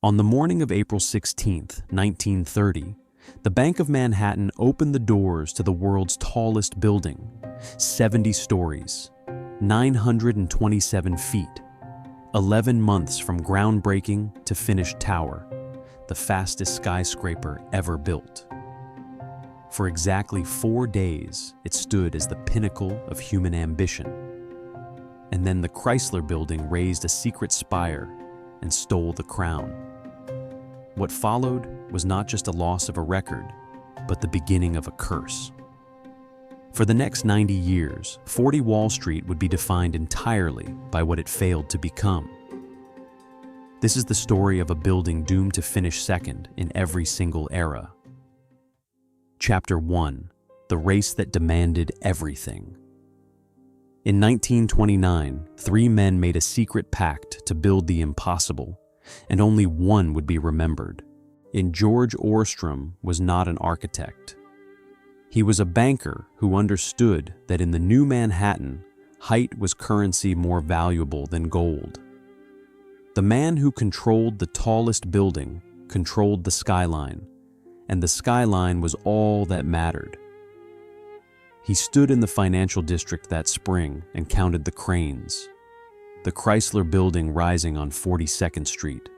On the morning of April 16, 1930, the Bank of Manhattan opened the doors to the world's tallest building, 70 stories, 927 feet, 11 months from groundbreaking to finished tower, the fastest skyscraper ever built. For exactly 4 days, it stood as the pinnacle of human ambition. And then the Chrysler Building raised a secret spire and stole the crown. What followed was not just a loss of a record, but the beginning of a curse. For the next 90 years, 40 Wall Street would be defined entirely by what it failed to become. This is the story of a building doomed to finish second in every single era. Chapter 1: The Race That Demanded Everything. In 1929, 3 men made a secret pact to build the impossible, and only one would be remembered. George Ostrom was not an architect. He was a banker who understood that in the new Manhattan, height was currency more valuable than gold. The man who controlled the tallest building controlled the skyline, and the skyline was all that mattered. He stood in the financial district that spring and counted the cranes, the Chrysler Building rising on 42nd Street.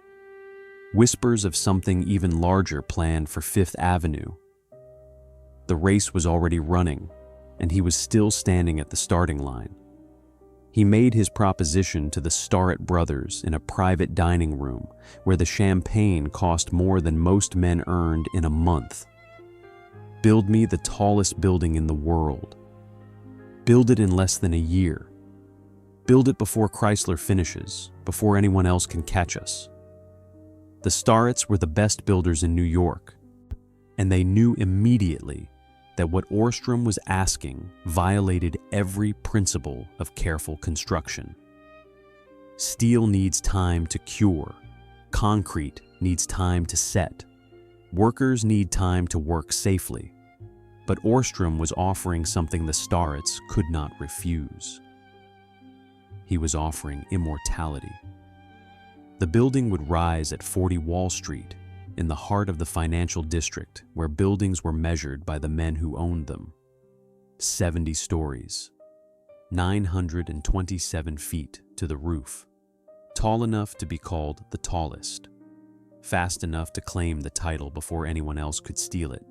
Whispers of something even larger planned for Fifth Avenue. The race was already running, and he was still standing at the starting line. He made his proposition to the Starrett brothers in a private dining room where the champagne cost more than most men earned in a month. Build me the tallest building in the world. Build it in less than a year. Build it before Chrysler finishes, before anyone else can catch us. The Starretts were the best builders in New York, and they knew immediately that what Ostrom was asking violated every principle of careful construction. Steel needs time to cure. Concrete needs time to set. Workers need time to work safely. But Ostrom was offering something the Starretts could not refuse. He was offering immortality. The building would rise at 40 Wall Street, in the heart of the financial district where buildings were measured by the men who owned them. 70 stories, 927 feet to the roof, tall enough to be called the tallest, fast enough to claim the title before anyone else could steal it.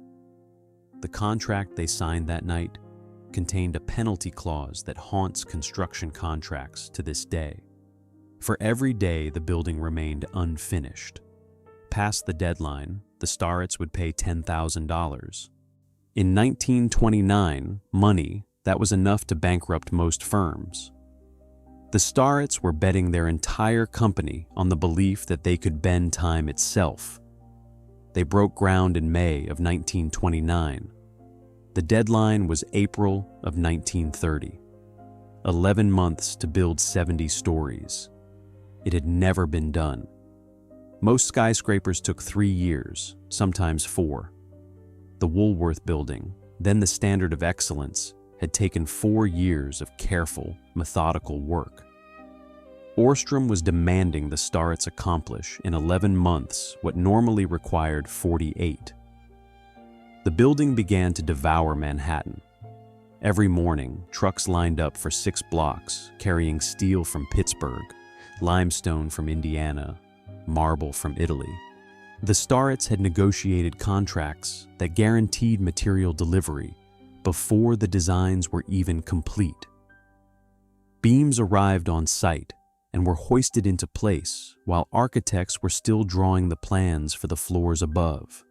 The contract they signed that night contained a penalty clause that haunts construction contracts to this day. For every day the building remained unfinished. Past the deadline, the Starretts would pay $10,000. In 1929, money that was enough to bankrupt most firms. The Starretts were betting their entire company on the belief that they could bend time itself. They broke ground in May of 1929. The deadline was April of 1930. 11 months to build 70 stories. It had never been done. Most skyscrapers took 3 years, sometimes 4. The Woolworth Building, then the standard of excellence, had taken 4 years of careful, methodical work. Ostrom was demanding the Starretts accomplish in 11 months what normally required 48. The building began to devour Manhattan. Every morning, trucks lined up for 6 blocks, carrying steel from Pittsburgh, limestone from Indiana, marble from Italy. The Starretts had negotiated contracts that guaranteed material delivery before the designs were even complete. Beams arrived on site and were hoisted into place while architects were still drawing the plans for the floors above.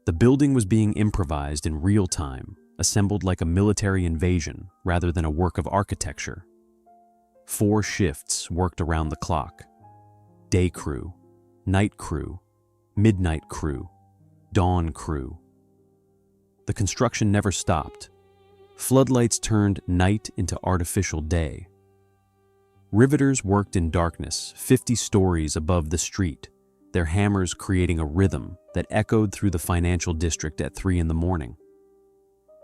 The building was being improvised in real time, assembled like a military invasion rather than a work of architecture. 4 shifts worked around the clock. Day crew, night crew, midnight crew, dawn crew. The construction never stopped. Floodlights turned night into artificial day. Riveters worked in darkness 50 stories above the street, their hammers creating a rhythm that echoed through the financial district at 3 in the morning.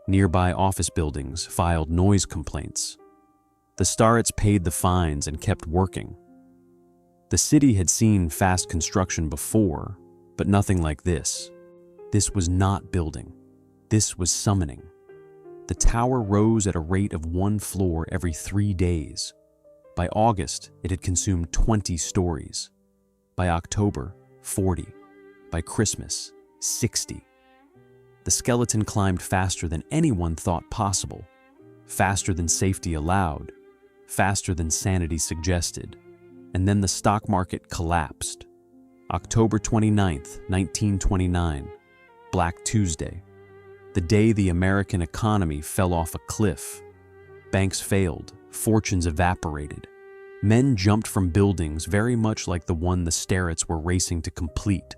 Nearby office buildings filed noise complaints. The Starretts paid the fines and kept working. The city had seen fast construction before, but nothing like this. This was not building. This was summoning. The tower rose at a rate of 1 floor every 3 days. By August, it had consumed 20 stories. By October, 40. By Christmas, 60. The skeleton climbed faster than anyone thought possible, faster than safety allowed, faster than sanity suggested. And then the stock market collapsed. October 29th, 1929, Black Tuesday, the day the American economy fell off a cliff. Banks failed, fortunes evaporated. Men jumped from buildings very much like the one the Starretts were racing to complete.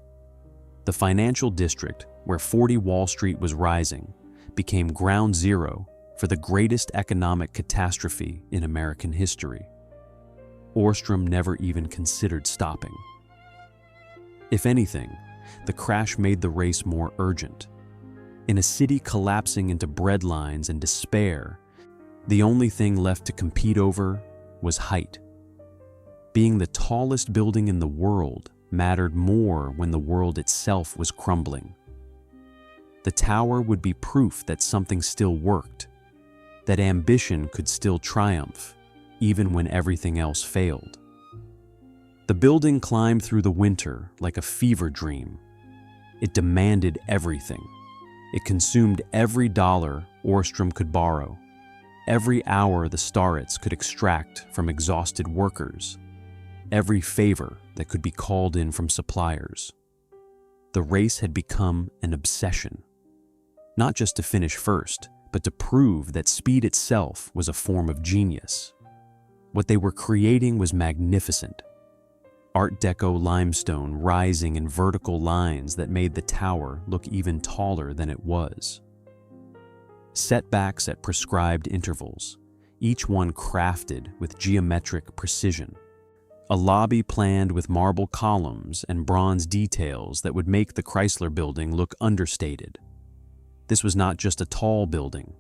The financial district, where 40 Wall Street was rising, became ground zero for the greatest economic catastrophe in American history. Ostrom never even considered stopping. If anything, the crash made the race more urgent. In a city collapsing into breadlines and despair, the only thing left to compete over was height. Being the tallest building in the world mattered more when the world itself was crumbling. The tower would be proof that something still worked, that ambition could still triumph, even when everything else failed. The building climbed through the winter like a fever dream. It demanded everything. It consumed every dollar Ostrom could borrow, every hour the Starretts could extract from exhausted workers, every favor that could be called in from suppliers. The race had become an obsession, not just to finish first, but to prove that speed itself was a form of genius. What they were creating was magnificent. Art Deco limestone rising in vertical lines that made the tower look even taller than it was. Setbacks at prescribed intervals, each one crafted with geometric precision. A lobby planned with marble columns and bronze details that would make the Chrysler Building look understated. This was not just a tall building.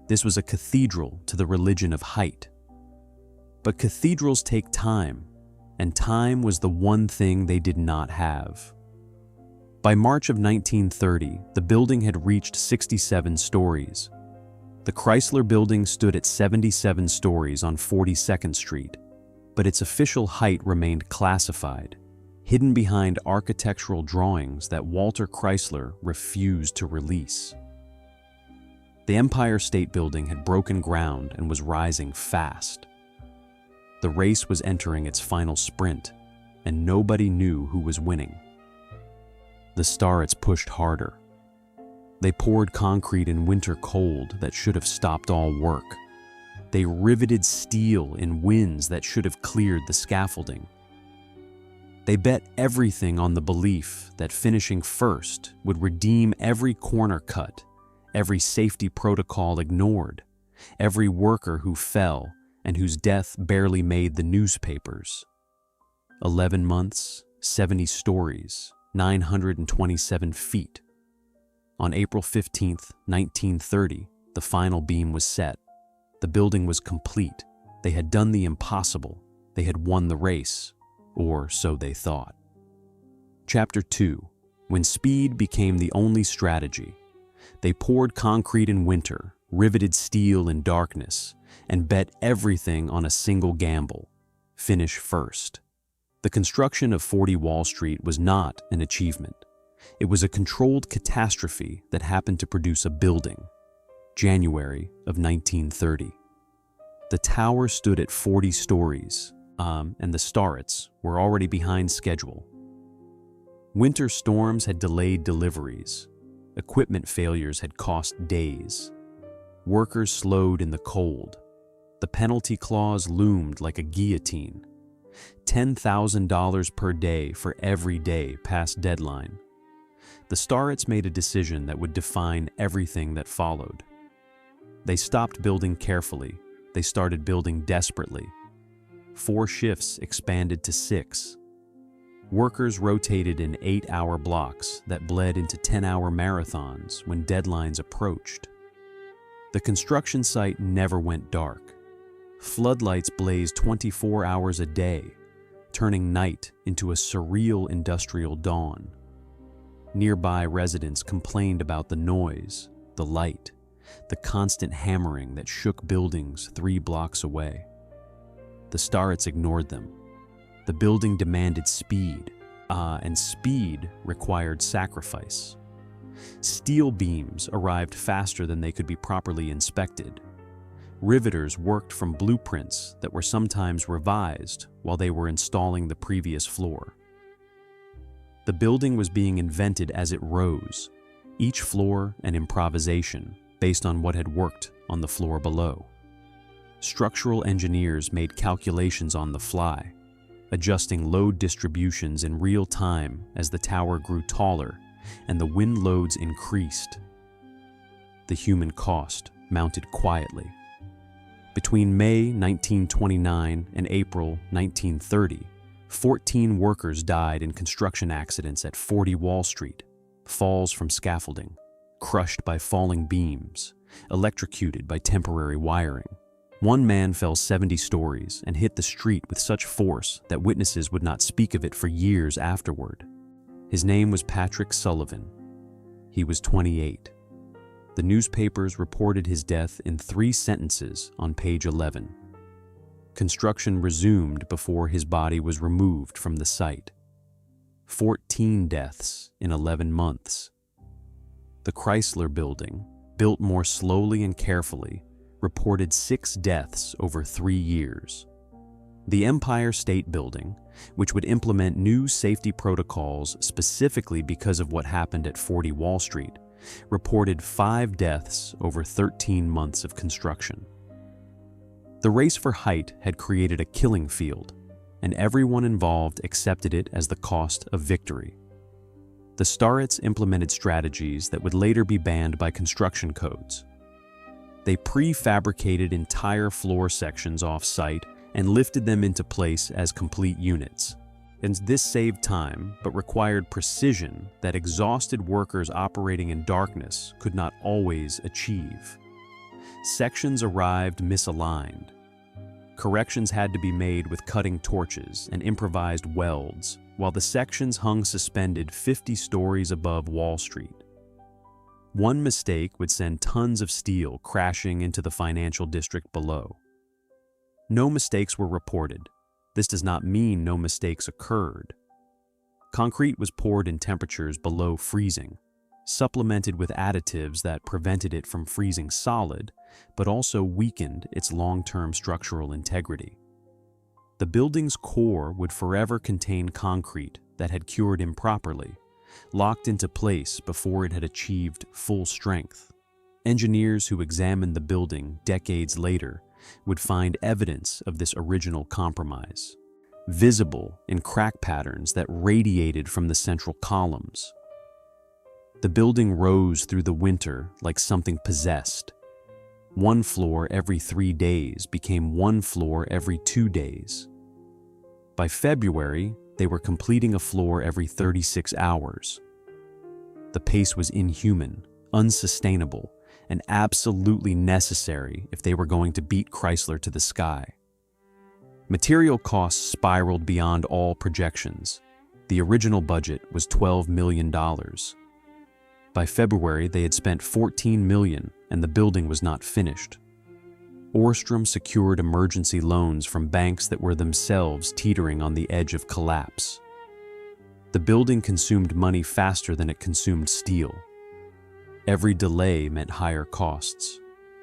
This was a cathedral to the religion of height. But cathedrals take time, and time was the one thing they did not have. By March of 1930, the building had reached 67 stories. The Chrysler Building stood at 77 stories on 42nd Street, but its official height remained classified, hidden behind architectural drawings that Walter Chrysler refused to release. The Empire State Building had broken ground and was rising fast. The race was entering its final sprint, and nobody knew who was winning. The Starretts pushed harder. They poured concrete in winter cold that should have stopped all work. They riveted steel in winds that should have cleared the scaffolding. They bet everything on the belief that finishing first would redeem every corner cut, every safety protocol ignored, every worker who fell and whose death barely made the newspapers. 11 months, 70 stories, 927 feet. On April 15, 1930, the final beam was set. The building was complete. They had done the impossible. They had won the race, or so they thought. Chapter 2. When speed became the only strategy. They poured concrete in winter, riveted steel in darkness, and bet everything on a single gamble: finish first. The construction of 40 Wall Street was not an achievement. It was a controlled catastrophe that happened to produce a building. January of 1930. The tower stood at 40 stories, and the Starretts were already behind schedule. Winter storms had delayed deliveries. Equipment failures had cost days. Workers slowed in the cold. The penalty clause loomed like a guillotine. $10,000 per day for every day past deadline. The Starretts made a decision that would define everything that followed. They stopped building carefully. They started building desperately. 4 shifts expanded to 6. Workers rotated in 8-hour blocks that bled into 10-hour marathons when deadlines approached. The construction site never went dark. Floodlights blazed 24 hours a day. turning night into a surreal industrial dawn. Nearby residents complained about the noise, the light, the constant hammering that shook buildings 3 blocks away. The Starets ignored them. The building demanded speed, and speed required sacrifice. Steel beams arrived faster than they could be properly inspected. Riveters worked from blueprints that were sometimes revised while they were installing the previous floor. The building was being invented as it rose, each floor an improvisation based on what had worked on the floor below. Structural engineers made calculations on the fly, adjusting load distributions in real time as the tower grew taller and the wind loads increased. The human cost mounted quietly. Between May 1929 and April 1930, 14 workers died in construction accidents at 40 Wall Street, falls from scaffolding, crushed by falling beams, electrocuted by temporary wiring. One man fell 70 stories and hit the street with such force that witnesses would not speak of it for years afterward. His name was Patrick Sullivan. He was 28. The newspapers reported his death in 3 sentences on page 11. Construction resumed before his body was removed from the site. 14 deaths in 11 months. The Chrysler Building, built more slowly and carefully, reported 6 deaths over 3 years. The Empire State Building, which would implement new safety protocols specifically because of what happened at 40 Wall Street, reported 5 deaths over 13 months of construction. The race for height had created a killing field, and everyone involved accepted it as the cost of victory. The Starets implemented strategies that would later be banned by construction codes. They prefabricated entire floor sections off-site and lifted them into place as complete units. And this saved time, but required precision that exhausted workers operating in darkness could not always achieve. Sections arrived misaligned. Corrections had to be made with cutting torches and improvised welds, while the sections hung suspended 50 stories above Wall Street. One mistake would send tons of steel crashing into the financial district below. No mistakes were reported. This does not mean no mistakes occurred. Concrete was poured in temperatures below freezing, supplemented with additives that prevented it from freezing solid, but also weakened its long-term structural integrity. The building's core would forever contain concrete that had cured improperly, locked into place before it had achieved full strength. Engineers who examined the building decades later would find evidence of this original compromise, visible in crack patterns that radiated from the central columns. The building rose through the winter like something possessed. One floor every 3 days became one floor every 2 days. By February, they were completing a floor every 36 hours. The pace was inhuman, unsustainable, and absolutely necessary if they were going to beat Chrysler to the sky. Material costs spiraled beyond all projections. The original budget was $12 million. By February, they had spent $14 million, and the building was not finished. Orstrom secured emergency loans from banks that were themselves teetering on the edge of collapse. The building consumed money faster than it consumed steel. Every delay meant higher costs.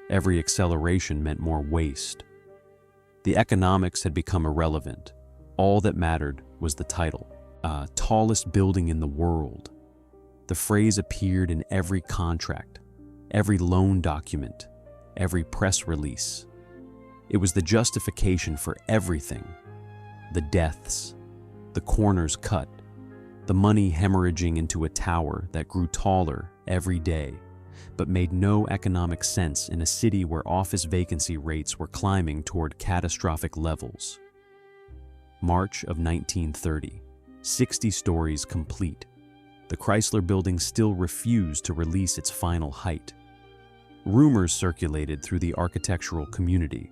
Every acceleration meant more waste. The economics had become irrelevant. All that mattered was the title. Tallest building in the world. The phrase appeared in every contract, every loan document, every press release. It was the justification for everything. The deaths, the corners cut, the money hemorrhaging into a tower that grew taller every day, but made no economic sense in a city where office vacancy rates were climbing toward catastrophic levels. March of 1930, 60 stories complete. The Chrysler Building still refused to release its final height. Rumors circulated through the architectural community.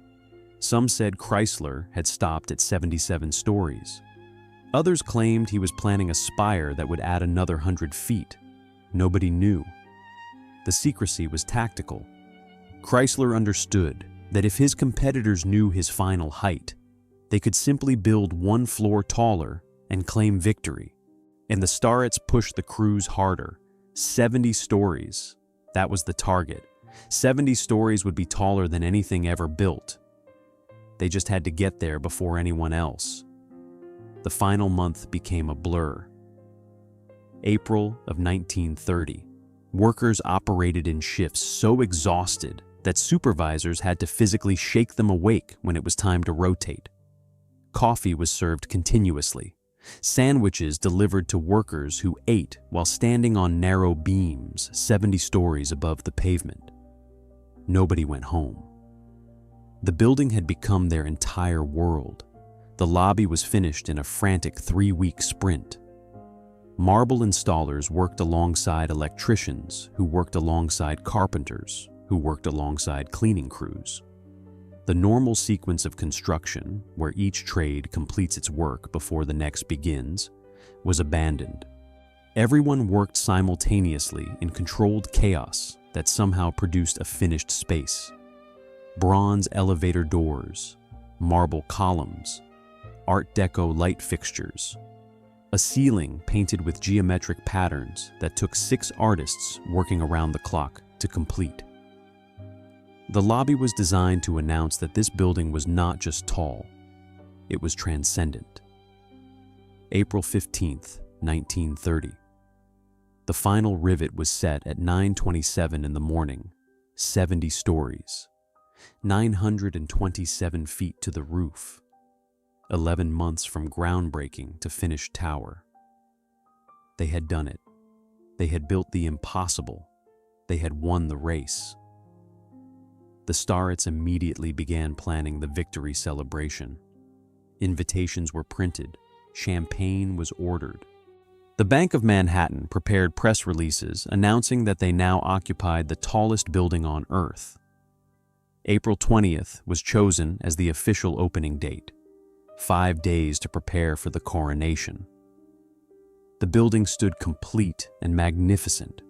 Some said Chrysler had stopped at 77 stories. Others claimed he was planning a spire that would add another 100 feet. Nobody knew. The secrecy was tactical. Chrysler understood that if his competitors knew his final height, they could simply build one floor taller and claim victory. And the Starets pushed the crews harder. 70 stories. That was the target. 70 stories would be taller than anything ever built. They just had to get there before anyone else. The final month became a blur. April of 1930. Workers operated in shifts so exhausted that supervisors had to physically shake them awake when it was time to rotate. Coffee was served continuously. Sandwiches delivered to workers who ate while standing on narrow beams 70 stories above the pavement. Nobody went home. The building had become their entire world. The lobby was finished in a frantic 3-week sprint. Marble installers worked alongside electricians, who worked alongside carpenters, who worked alongside cleaning crews. The normal sequence of construction, where each trade completes its work before the next begins, was abandoned. Everyone worked simultaneously in controlled chaos that somehow produced a finished space. Bronze elevator doors, marble columns, Art Deco light fixtures, a ceiling painted with geometric patterns that took 6 artists working around the clock to complete. The lobby was designed to announce that this building was not just tall, it was transcendent. April 15th, 1930. The final rivet was set at 9:27 in the morning, 70 stories, 927 feet to the roof, 11 months from groundbreaking to finished tower. They had done it. They had built the impossible. They had won the race. The Starets immediately began planning the victory celebration. Invitations were printed. Champagne was ordered. The Bank of Manhattan prepared press releases announcing that they now occupied the tallest building on Earth. April 20th was chosen as the official opening date. 5 days to prepare for the coronation. The building stood complete and magnificent,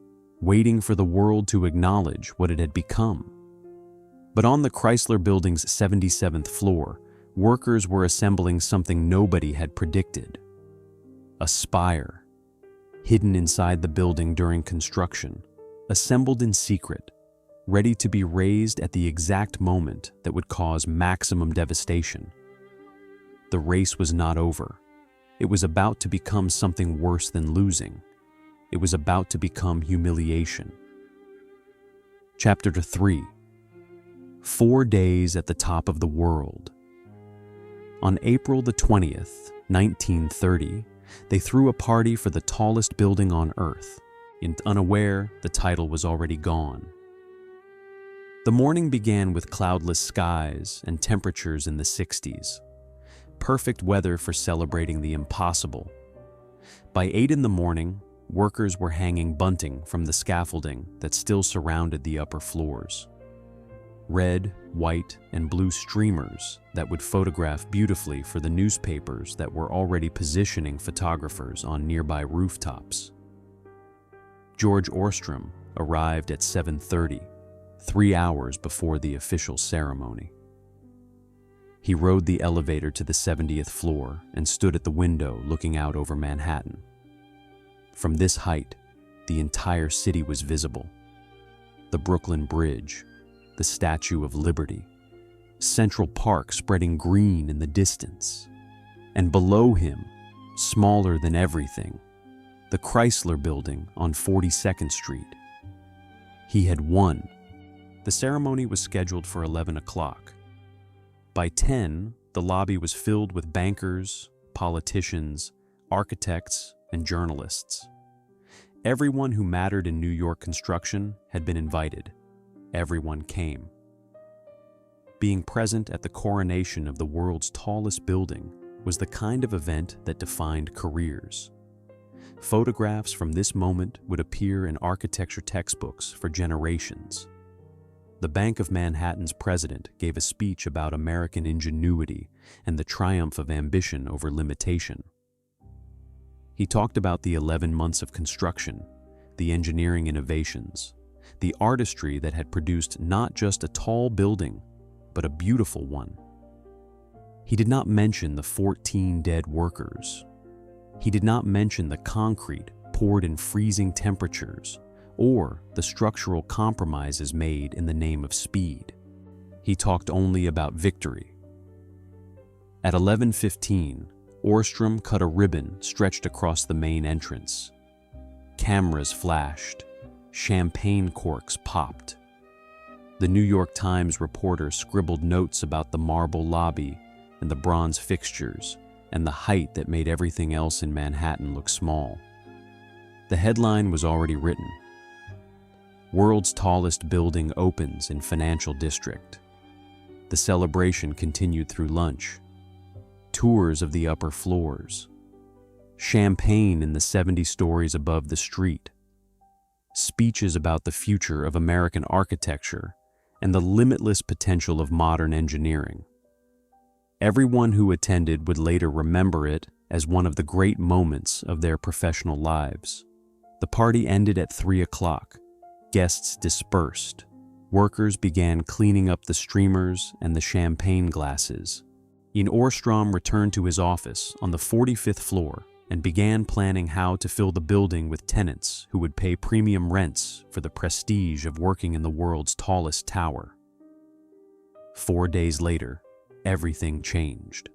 waiting for the world to acknowledge what it had become. But on the Chrysler Building's 77th floor, workers were assembling something nobody had predicted. A spire, hidden inside the building during construction, assembled in secret, ready to be raised at the exact moment that would cause maximum devastation. The race was not over. It was about to become something worse than losing. It was about to become humiliation. Chapter 3. 4 days at the top of the world. On April the 20th, 1930, they threw a party for the tallest building on Earth. Unaware, the title was already gone. The morning began with cloudless skies and temperatures in the 60s. Perfect weather for celebrating the impossible. By 8 in the morning, workers were hanging bunting from the scaffolding that still surrounded the upper floors. Red, white, and blue streamers that would photograph beautifully for the newspapers that were already positioning photographers on nearby rooftops. George Orstrom arrived at 7:30, 3 hours before the official ceremony. He rode the elevator to the 70th floor and stood at the window looking out over Manhattan. From this height, the entire city was visible. The Brooklyn Bridge, the Statue of Liberty, Central Park spreading green in the distance, and below him, smaller than everything, the Chrysler Building on 42nd Street. He had won. The ceremony was scheduled for 11 o'clock. By 10, the lobby was filled with bankers, politicians, architects, and journalists. Everyone who mattered in New York construction had been invited. Everyone came. Being present at the coronation of the world's tallest building was the kind of event that defined careers. Photographs from this moment would appear in architecture textbooks for generations. The Bank of Manhattan's president gave a speech about American ingenuity and the triumph of ambition over limitation. He talked about the 11 months of construction, the engineering innovations, the artistry that had produced not just a tall building, but a beautiful one. He did not mention the 14 dead workers. He did not mention the concrete poured in freezing temperatures or the structural compromises made in the name of speed. He talked only about victory. At 11:15, Åström cut a ribbon stretched across the main entrance. Cameras flashed. Champagne corks popped. The New York Times reporter scribbled notes about the marble lobby and the bronze fixtures and the height that made everything else in Manhattan look small. The headline was already written. World's tallest building opens in financial district. The celebration continued through lunch. Tours of the upper floors. Champagne in the 70 stories above the street. Speeches about the future of American architecture and the limitless potential of modern engineering. Everyone who attended would later remember it as one of the great moments of their professional lives. The party ended at 3 o'clock. Guests dispersed. Workers began cleaning up the streamers and the champagne glasses. Åström returned to his office on the 45th floor and began planning how to fill the building with tenants who would pay premium rents for the prestige of working in the world's tallest tower. 4 days later, everything changed.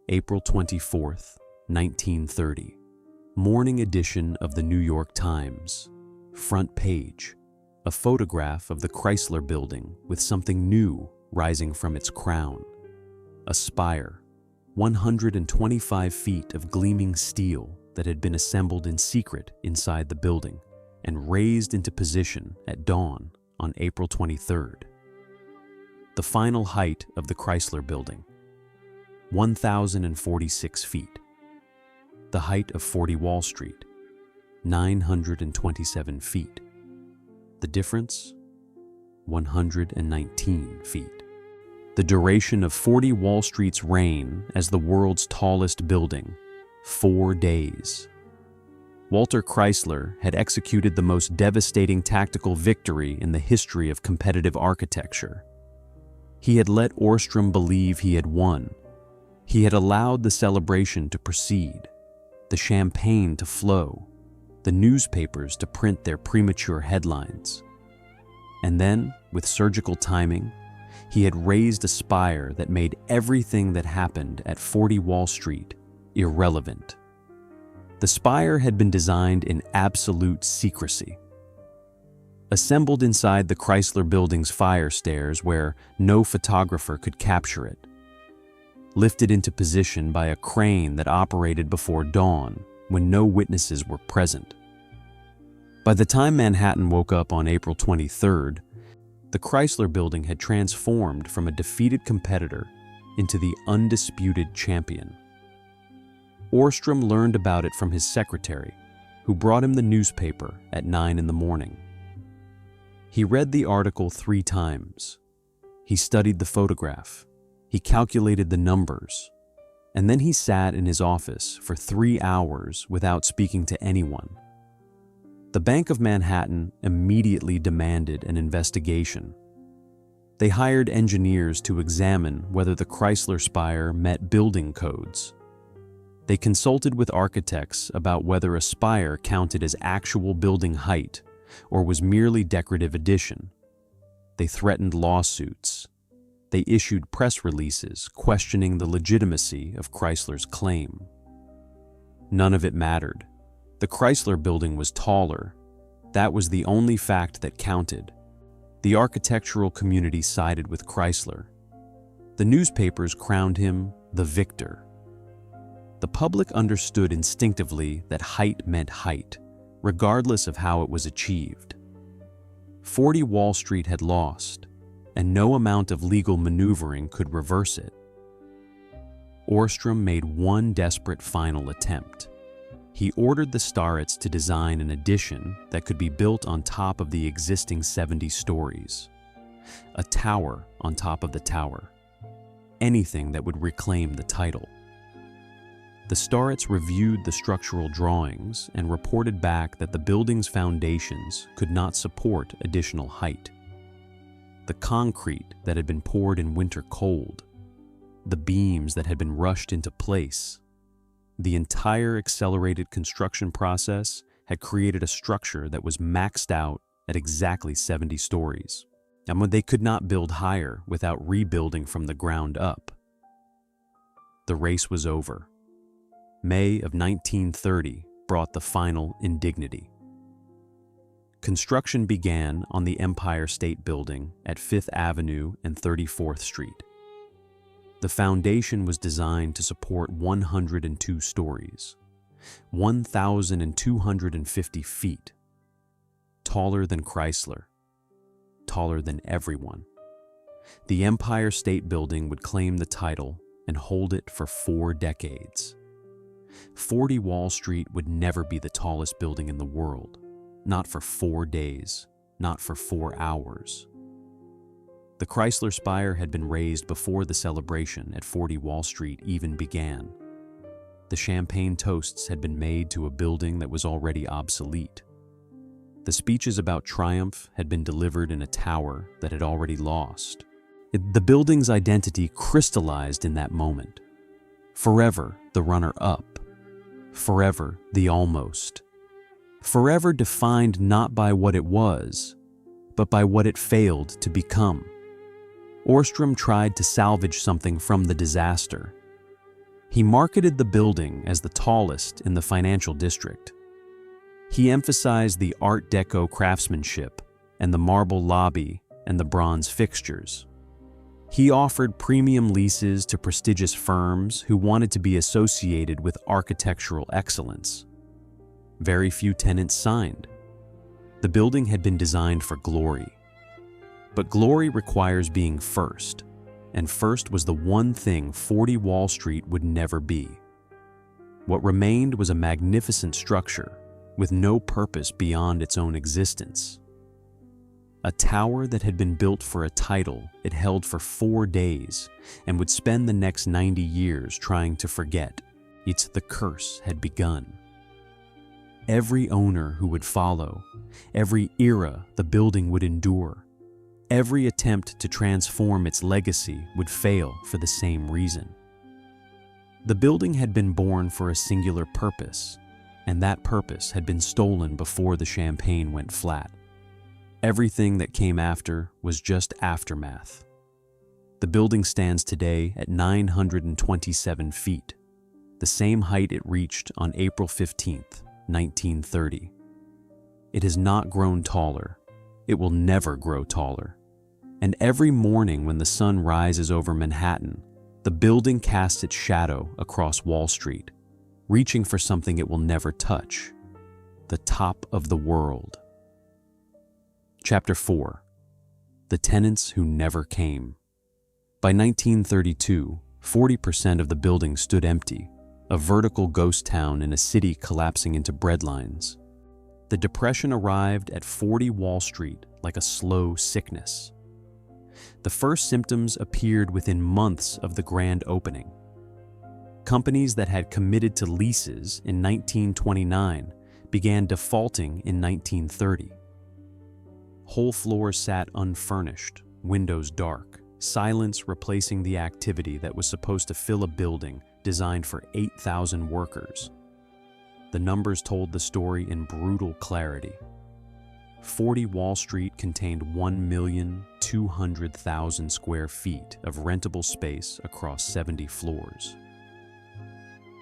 April 24th, 1930. Morning edition of the New York Times. Front page. A photograph of the Chrysler Building with something new rising from its crown. A spire, 125 feet of gleaming steel that had been assembled in secret inside the building and raised into position at dawn on April 23rd. The final height of the Chrysler Building, 1,046 feet. The height of 40 Wall Street, 927 feet. The difference, 119 feet. The duration of 40 Wall Street's reign as the world's tallest building, 4 days. Walter Chrysler had executed the most devastating tactical victory in the history of competitive architecture. He had let Åström believe he had won. He had allowed the celebration to proceed, the champagne to flow, the newspapers to print their premature headlines. And then, with surgical timing, he had raised a spire that made everything that happened at 40 Wall Street irrelevant. The spire had been designed in absolute secrecy. Assembled inside the Chrysler Building's fire stairs where no photographer could capture it. Lifted into position by a crane that operated before dawn when no witnesses were present. By the time Manhattan woke up on April 23rd, the Chrysler Building had transformed from a defeated competitor into the undisputed champion. Åström learned about it from his secretary, who brought him the newspaper at 9 in the morning. He read the article 3 times. He studied the photograph. He calculated the numbers. And then he sat in his office for 3 hours without speaking to anyone. The Bank of Manhattan immediately demanded an investigation. They hired engineers to examine whether the Chrysler spire met building codes. They consulted with architects about whether a spire counted as actual building height or was merely decorative addition. They threatened lawsuits. They issued press releases questioning the legitimacy of Chrysler's claim. None of it mattered. The Chrysler Building was taller. That was the only fact that counted. The architectural community sided with Chrysler. The newspapers crowned him the victor. The public understood instinctively that height meant height, regardless of how it was achieved. 40 Wall Street had lost, and no amount of legal maneuvering could reverse it. Åström made one desperate final attempt. He ordered the Starets to design an addition that could be built on top of the existing 70 stories. A tower on top of the tower. Anything that would reclaim the title. The Starets reviewed the structural drawings and reported back that the building's foundations could not support additional height. The concrete that had been poured in winter cold, the beams that had been rushed into place, the entire accelerated construction process had created a structure that was maxed out at exactly 70 stories, and they could not build higher without rebuilding from the ground up. The race was over. May of 1930 brought the final indignity. Construction began on the Empire State Building at 5th Avenue and 34th Street. The foundation was designed to support 102 stories, 1,250 feet, taller than Chrysler, taller than everyone. The Empire State Building would claim the title and hold it for 4 decades. 40 Wall Street would never be the tallest building in the world, not for 4 days, not for 4 hours. The Chrysler Spire had been raised before the celebration at 40 Wall Street even began. The champagne toasts had been made to a building that was already obsolete. The speeches about triumph had been delivered in a tower that had already lost. The building's identity crystallized in that moment. Forever the runner-up. Forever the almost. Forever defined not by what it was, but by what it failed to become. Åström tried to salvage something from the disaster. He marketed the building as the tallest in the financial district. He emphasized the Art Deco craftsmanship and the marble lobby and the bronze fixtures. He offered premium leases to prestigious firms who wanted to be associated with architectural excellence. Very few tenants signed. The building had been designed for glory. But glory requires being first, and first was the one thing 40 Wall Street would never be. What remained was a magnificent structure with no purpose beyond its own existence. A tower that had been built for a title it held for 4 days and would spend the next 90 years trying to forget. The curse had begun. Every owner who would follow, every era the building would endure, every attempt to transform its legacy would fail for the same reason. The building had been born for a singular purpose, and that purpose had been stolen before the champagne went flat. Everything that came after was just aftermath. The building stands today at 927 feet, the same height it reached on April 15th, 1930. It has not grown taller. It will never grow taller. And every morning when the sun rises over Manhattan, the building casts its shadow across Wall Street, reaching for something it will never touch, the top of the world. Chapter 4. The Tenants Who Never Came. By 1932, 40% of the building stood empty, a vertical ghost town in a city collapsing into breadlines. The Depression arrived at 40 Wall Street like a slow sickness. The first symptoms appeared within months of the grand opening. Companies that had committed to leases in 1929 began defaulting in 1930. Whole floors sat unfurnished, windows dark, silence replacing the activity that was supposed to fill a building designed for 8,000 workers. The numbers told the story in brutal clarity. 40 Wall Street contained 1,200,000 square feet of rentable space across 70 floors.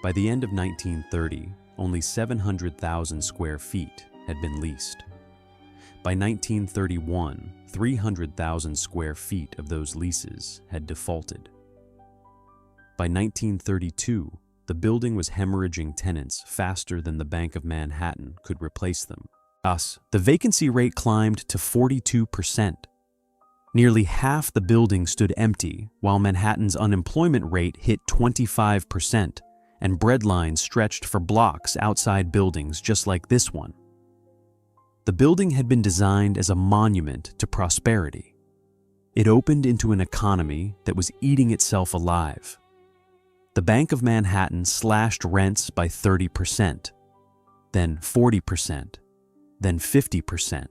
By the end of 1930, only 700,000 square feet had been leased. By 1931, 300,000 square feet of those leases had defaulted. By 1932, the building was hemorrhaging tenants faster than the Bank of Manhattan could replace them. Thus, the vacancy rate climbed to 42%. Nearly half the building stood empty, while Manhattan's unemployment rate hit 25%, and breadlines stretched for blocks outside buildings just like this one. The building had been designed as a monument to prosperity. It opened into an economy that was eating itself alive. The Bank of Manhattan slashed rents by 30%, then 40%, then 50%.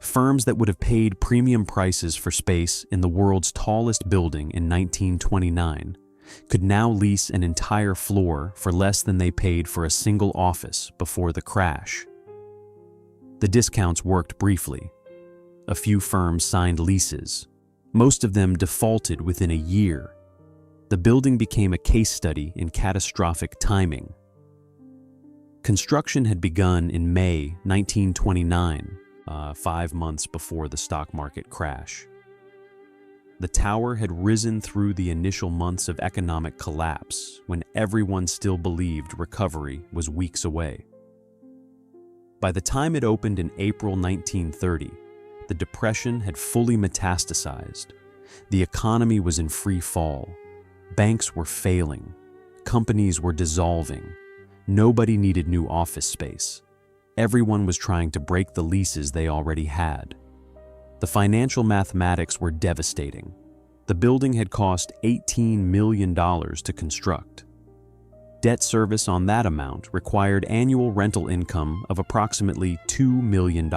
Firms that would have paid premium prices for space in the world's tallest building in 1929 could now lease an entire floor for less than they paid for a single office before the crash. The discounts worked briefly. A few firms signed leases. Most of them defaulted within a year. The building became a case study in catastrophic timing. Construction had begun in May 1929, 5 months before the stock market crash. The tower had risen through the initial months of economic collapse when everyone still believed recovery was weeks away. By the time it opened in April 1930, the Depression had fully metastasized. The economy was in free fall. Banks were failing. Companies were dissolving. Nobody needed new office space. Everyone was trying to break the leases they already had. The financial mathematics were devastating. The building had cost $18 million to construct. Debt service on that amount required annual rental income of approximately $2 million.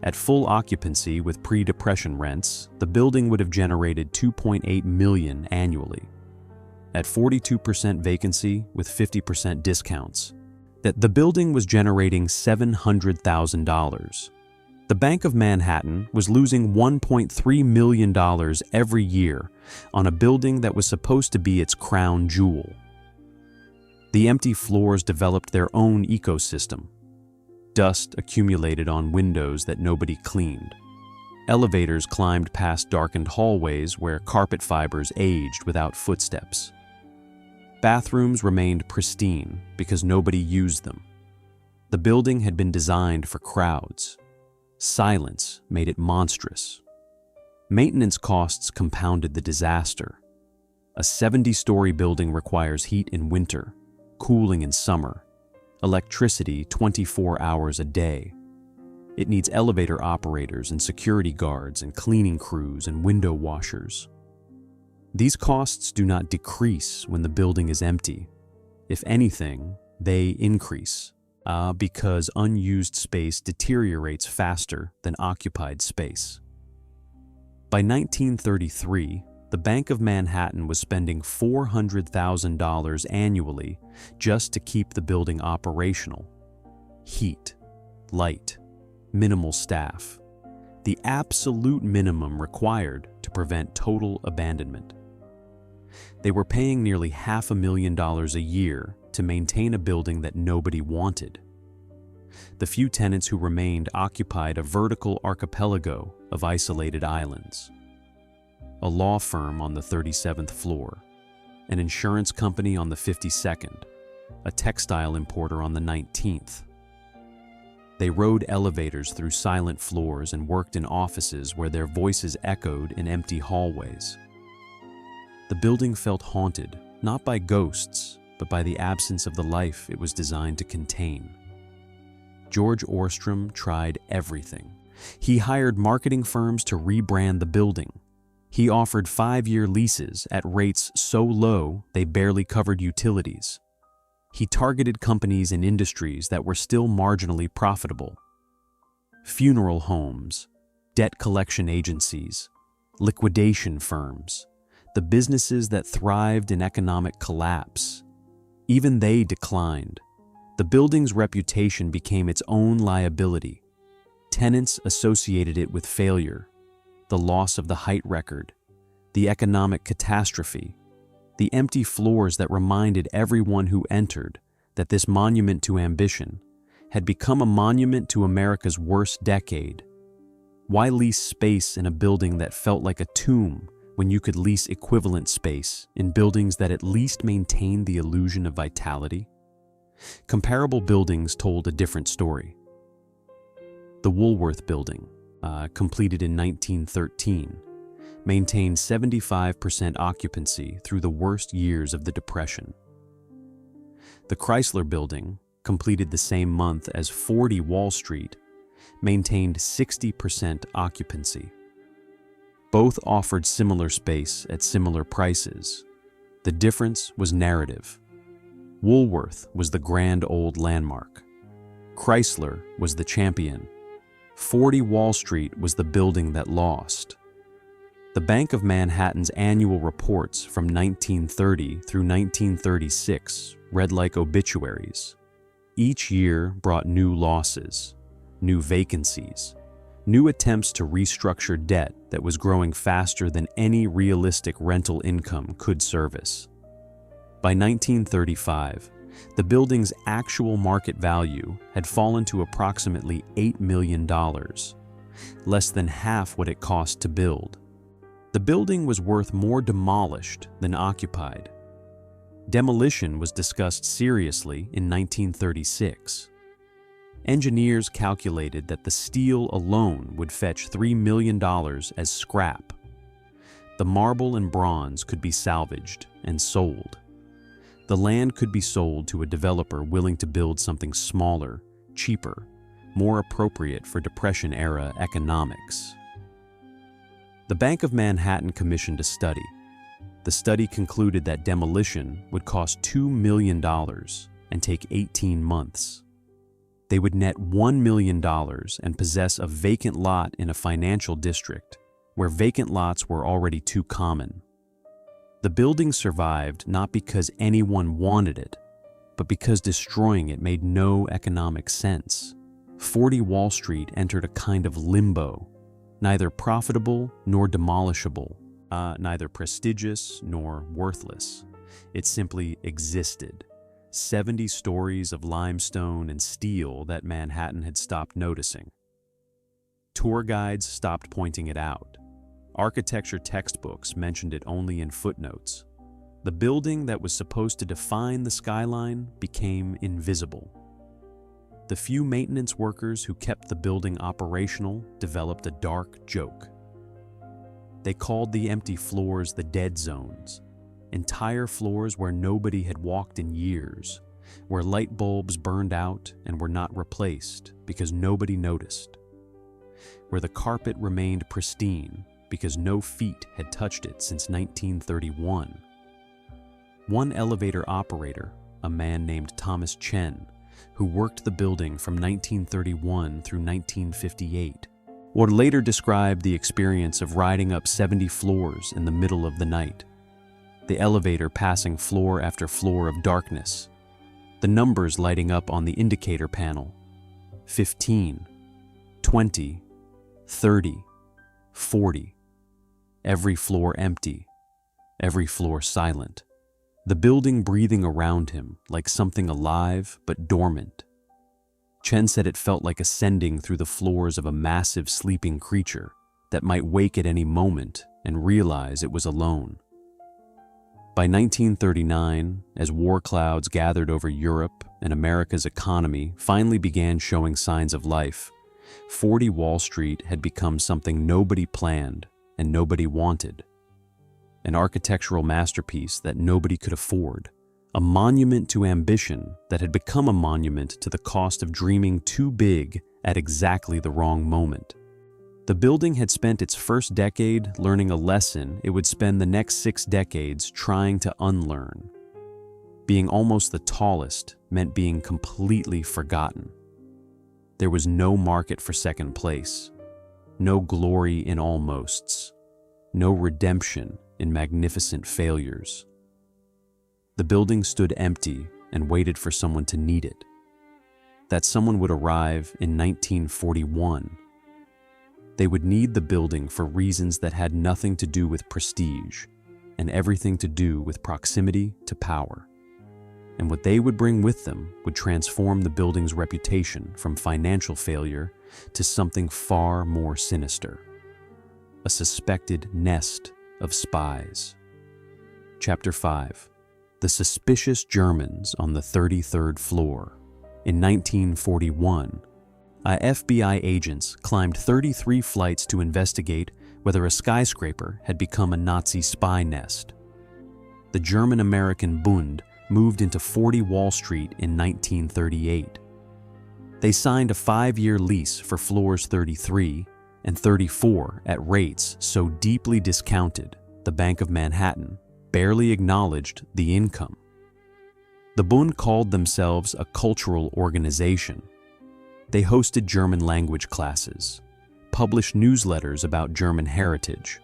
At full occupancy with pre-depression rents, the building would have generated $2.8 million annually. At 42% vacancy with 50% discounts, the building was generating $700,000. The Bank of Manhattan was losing $1.3 million every year on a building that was supposed to be its crown jewel. The empty floors developed their own ecosystem. Dust accumulated on windows that nobody cleaned. Elevators climbed past darkened hallways where carpet fibers aged without footsteps. Bathrooms remained pristine because nobody used them. The building had been designed for crowds. Silence made it monstrous. Maintenance costs compounded the disaster. A 70-story building requires heat in winter, cooling in summer, electricity 24 hours a day. It needs elevator operators and security guards and cleaning crews and window washers. These costs do not decrease when the building is empty. If anything, they increase, because unused space deteriorates faster than occupied space. By 1933, the Bank of Manhattan was spending $400,000 annually just to keep the building operational. Heat, light, minimal staff. The absolute minimum required to prevent total abandonment. They were paying nearly $500,000 a year to maintain a building that nobody wanted. The few tenants who remained occupied a vertical archipelago of isolated islands. A law firm on the 37th floor, an insurance company on the 52nd, a textile importer on the 19th. They rode elevators through silent floors and worked in offices where their voices echoed in empty hallways. The building felt haunted, not by ghosts, but by the absence of the life it was designed to contain. George Orstrom tried everything. He hired marketing firms to rebrand the building. He offered 5-year leases at rates so low they barely covered utilities. He targeted companies in industries that were still marginally profitable. Funeral homes, debt collection agencies, liquidation firms, the businesses that thrived in economic collapse. Even they declined. The building's reputation became its own liability. Tenants associated it with failure, the loss of the height record, the economic catastrophe, the empty floors that reminded everyone who entered that this monument to ambition had become a monument to America's worst decade. Why lease space in a building that felt like a tomb when you could lease equivalent space in buildings that at least maintained the illusion of vitality? Comparable buildings told a different story. The Woolworth Building, completed in 1913, maintained 75% occupancy through the worst years of the Depression. The Chrysler Building, completed the same month as 40 Wall Street, maintained 60% occupancy. Both offered similar space at similar prices. The difference was narrative. Woolworth was the grand old landmark. Chrysler was the champion. 40 Wall Street was the building that lost. The Bank of Manhattan's annual reports from 1930 through 1936 read like obituaries. Each year brought new losses, new vacancies, new attempts to restructure debt that was growing faster than any realistic rental income could service. By 1935, the building's actual market value had fallen to approximately $8 million, less than half what it cost to build. The building was worth more demolished than occupied. Demolition was discussed seriously in 1936. Engineers calculated that the steel alone would fetch $3 million as scrap. The marble and bronze could be salvaged and sold. The land could be sold to a developer willing to build something smaller, cheaper, more appropriate for Depression-era economics. The Bank of Manhattan commissioned a study. The study concluded that demolition would cost $2 million and take 18 months. They would net $1 million and possess a vacant lot in a financial district where vacant lots were already too common. The building survived not because anyone wanted it, but because destroying it made no economic sense. 40 Wall Street entered a kind of limbo, neither profitable nor demolishable, neither prestigious nor worthless. It simply existed. 70 stories of limestone and steel that Manhattan had stopped noticing. Tour guides stopped pointing it out. Architecture textbooks mentioned it only in footnotes. The building that was supposed to define the skyline became invisible. The few maintenance workers who kept the building operational developed a dark joke. They called the empty floors the dead zones, entire floors where nobody had walked in years, where light bulbs burned out and were not replaced because nobody noticed, where the carpet remained pristine because no feet had touched it since 1931. One elevator operator, a man named Thomas Chen, who worked the building from 1931 through 1958, would later describe the experience of riding up 70 floors in the middle of the night, the elevator passing floor after floor of darkness, the numbers lighting up on the indicator panel: 15, 20, 30, 40. Every floor empty, every floor silent. The building breathing around him like something alive but dormant. Chen said it felt like ascending through the floors of a massive sleeping creature that might wake at any moment and realize it was alone. By 1939, as war clouds gathered over Europe and America's economy finally began showing signs of life, 40 Wall Street had become something nobody planned and nobody wanted. An architectural masterpiece that nobody could afford. A monument to ambition that had become a monument to the cost of dreaming too big at exactly the wrong moment. The building had spent its first decade learning a lesson it would spend the next 6 decades trying to unlearn. Being almost the tallest meant being completely forgotten. There was no market for second place, no glory in almosts, no redemption in magnificent failures. The building stood empty and waited for someone to need it. That someone would arrive in 1941. They would need the building for reasons that had nothing to do with prestige and everything to do with proximity to power. And what they would bring with them would transform the building's reputation from financial failure to something far more sinister. A suspected nest of spies. Chapter 5. The Suspicious Germans on the 33rd Floor. In 1941, FBI agents climbed 33 flights to investigate whether a skyscraper had become a Nazi spy nest. The German-American Bund moved into 40 Wall Street in 1938. They signed a 5-year lease for floors 33 and 34 at rates so deeply discounted, the Bank of Manhattan barely acknowledged the income. The Bund called themselves a cultural organization. They hosted German language classes, published newsletters about German heritage,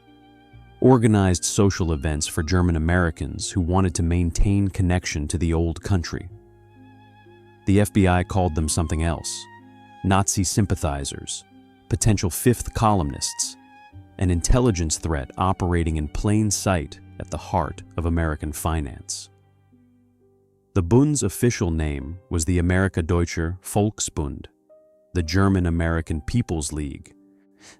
organized social events for German Americans who wanted to maintain connection to the old country. The FBI called them something else: Nazi sympathizers, potential fifth columnists, an intelligence threat operating in plain sight at the heart of American finance. The Bund's official name was the Amerika-Deutscher Volksbund, the German-American People's League.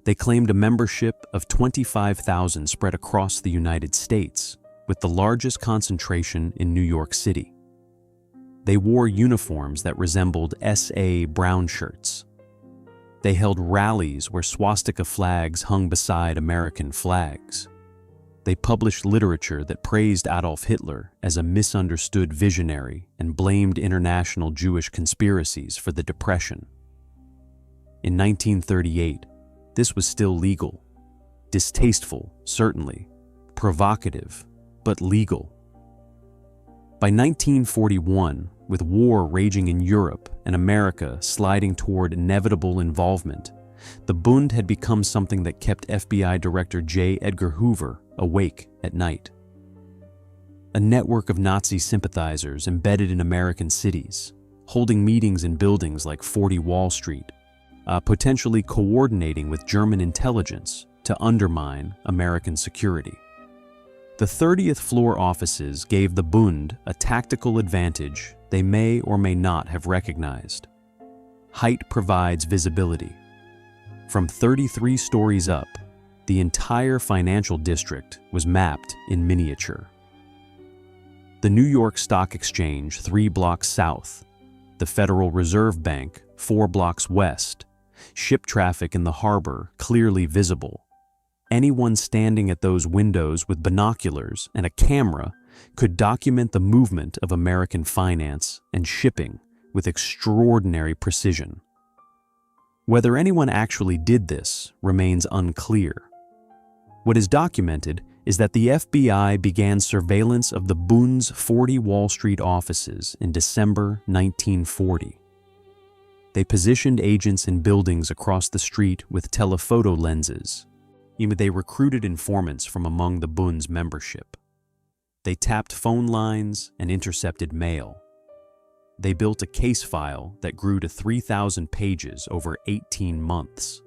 They claimed a membership of 25,000 spread across the United States, with the largest concentration in New York City. They wore uniforms that resembled SA brown shirts. They held rallies where swastika flags hung beside American flags. They published literature that praised Adolf Hitler as a misunderstood visionary and blamed international Jewish conspiracies for the Depression. In 1938, this was still legal. Distasteful, certainly. Provocative, but legal. By 1941, with war raging in Europe and America sliding toward inevitable involvement, the Bund had become something that kept FBI Director J. Edgar Hoover awake at night. A network of Nazi sympathizers embedded in American cities, holding meetings in buildings like 40 Wall Street, potentially coordinating with German intelligence to undermine American security. The 30th floor offices gave the Bund a tactical advantage they may or may not have recognized. Height provides visibility. From 33 stories up, the entire financial district was mapped in miniature. The New York Stock Exchange 3 blocks south, the Federal Reserve Bank 4 blocks west, ship traffic in the harbor clearly visible. Anyone standing at those windows with binoculars and a camera could document the movement of American finance and shipping with extraordinary precision. Whether anyone actually did this remains unclear. What is documented is that the FBI began surveillance of the Bund's 40 Wall Street offices in December 1940. They positioned agents in buildings across the street with telephoto lenses. They recruited informants from among the Bund's membership. They tapped phone lines and intercepted mail. They built a case file that grew to 3,000 pages over 18 months.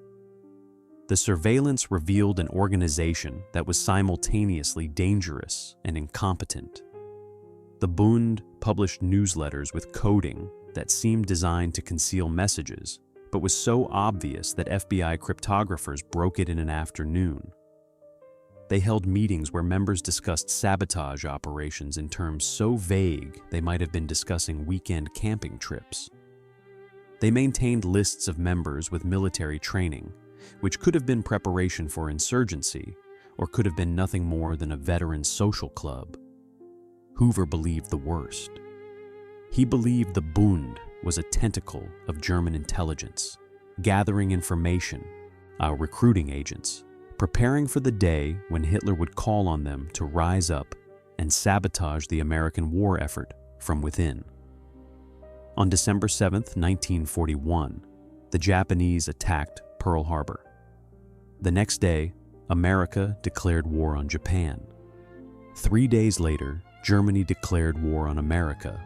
The surveillance revealed an organization that was simultaneously dangerous and incompetent. The Bund published newsletters with coding that seemed designed to conceal messages, but was so obvious that FBI cryptographers broke it in an afternoon. They held meetings where members discussed sabotage operations in terms so vague they might have been discussing weekend camping trips. They maintained lists of members with military training, which could have been preparation for insurgency or could have been nothing more than a veteran social club. Hoover believed the worst. He believed the Bund was a tentacle of German intelligence, gathering information, recruiting agents, preparing for the day when Hitler would call on them to rise up and sabotage the American war effort from within. On December 7, 1941, the Japanese attacked Pearl Harbor. The next day, America declared war on Japan. 3 days later, Germany declared war on America.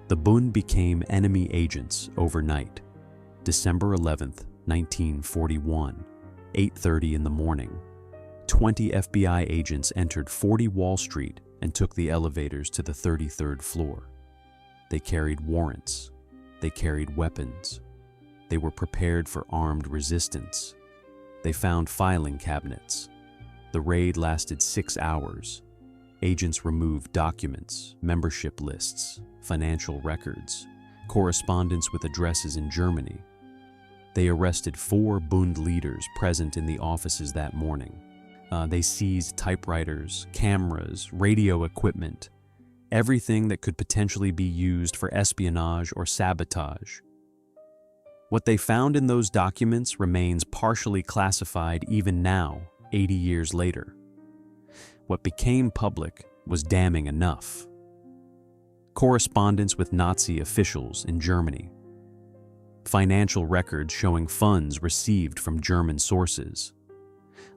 The Bund became enemy agents overnight. December 11, 1941, 8:30 in the morning. 20 FBI agents entered 40 Wall Street and took the elevators to the 33rd floor. They carried warrants. They carried weapons. They were prepared for armed resistance. They found filing cabinets. The raid lasted 6 hours. Agents removed documents, membership lists, financial records, correspondence with addresses in Germany. They arrested 4 Bund leaders present in the offices that morning. They seized typewriters, cameras, radio equipment, everything that could potentially be used for espionage or sabotage. What they found in those documents remains partially classified even now, 80 years later. What became public was damning enough. Correspondence with Nazi officials in Germany. Financial records showing funds received from German sources.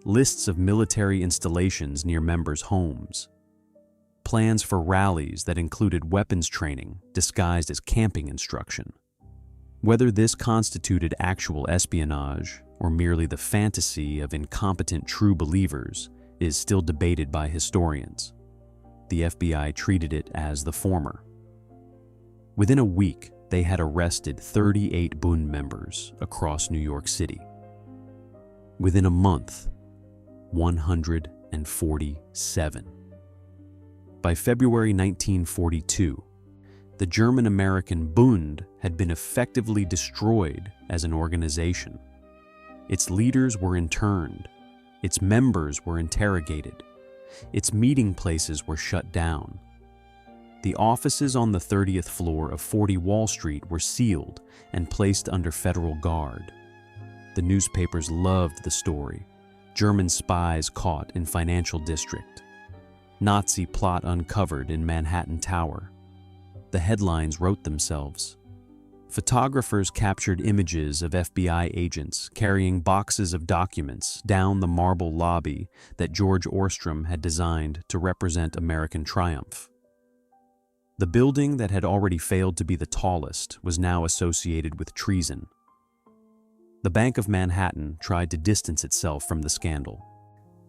Lists of military installations near members' homes. Plans for rallies that included weapons training disguised as camping instruction. Whether this constituted actual espionage or merely the fantasy of incompetent true believers is still debated by historians. The FBI treated it as the former. Within a week, they had arrested 38 Bund members across New York City. Within a month, 147. By February 1942, the German-American Bund had been effectively destroyed as an organization. Its leaders were interned, its members were interrogated, its meeting places were shut down. The offices on the 30th floor of 40 Wall Street were sealed and placed under federal guard. The newspapers loved the story. German spies caught in financial district. Nazi plot uncovered in Manhattan Tower. The headlines wrote themselves. Photographers captured images of FBI agents carrying boxes of documents down the marble lobby that George Ostrom had designed to represent American triumph. The building that had already failed to be the tallest was now associated with treason. The Bank of Manhattan tried to distance itself from the scandal.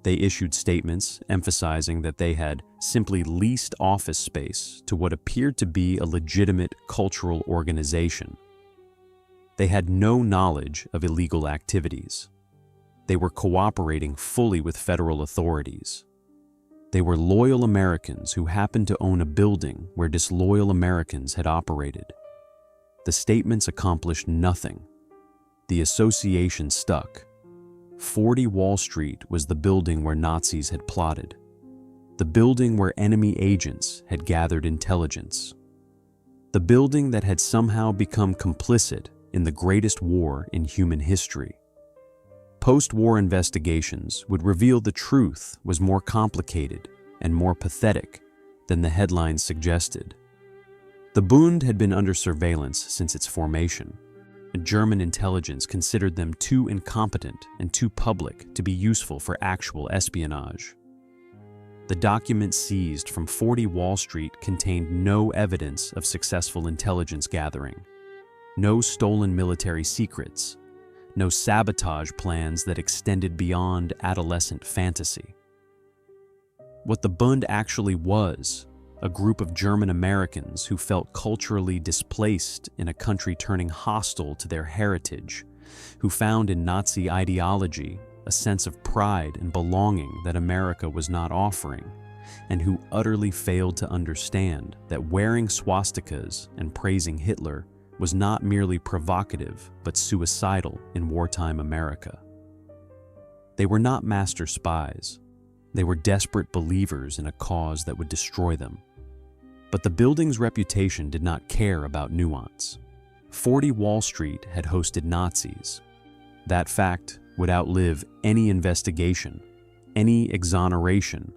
They issued statements emphasizing that they had simply leased office space to what appeared to be a legitimate cultural organization. They had no knowledge of illegal activities. They were cooperating fully with federal authorities. They were loyal Americans who happened to own a building where disloyal Americans had operated. The statements accomplished nothing. The association stuck. 40 Wall Street was the building where Nazis had plotted, the building where enemy agents had gathered intelligence, the building that had somehow become complicit in the greatest war in human history. Post-war investigations would reveal the truth was more complicated and more pathetic than the headlines suggested. The Bund had been under surveillance since its formation. German intelligence considered them too incompetent and too public to be useful for actual espionage. The documents seized from 40 Wall Street contained no evidence of successful intelligence gathering, no stolen military secrets, no sabotage plans that extended beyond adolescent fantasy. What the Bund actually was, a group of German Americans who felt culturally displaced in a country turning hostile to their heritage, who found in Nazi ideology a sense of pride and belonging that America was not offering, and who utterly failed to understand that wearing swastikas and praising Hitler was not merely provocative but suicidal in wartime America. They were not master spies. They were desperate believers in a cause that would destroy them. But the building's reputation did not care about nuance. 40 Wall Street had hosted Nazis. That fact would outlive any investigation, any exoneration,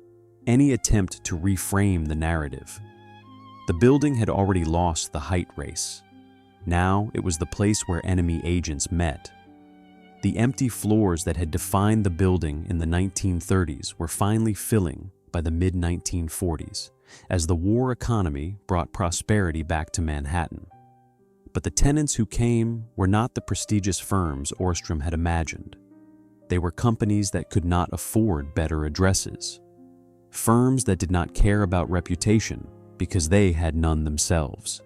any attempt to reframe the narrative. The building had already lost the height race. Now it was the place where enemy agents met. The empty floors that had defined the building in the 1930s were finally filling by the mid-1940s, as the war economy brought prosperity back to Manhattan. But the tenants who came were not the prestigious firms Ostrom had imagined. They were companies that could not afford better addresses, firms that did not care about reputation because they had none themselves.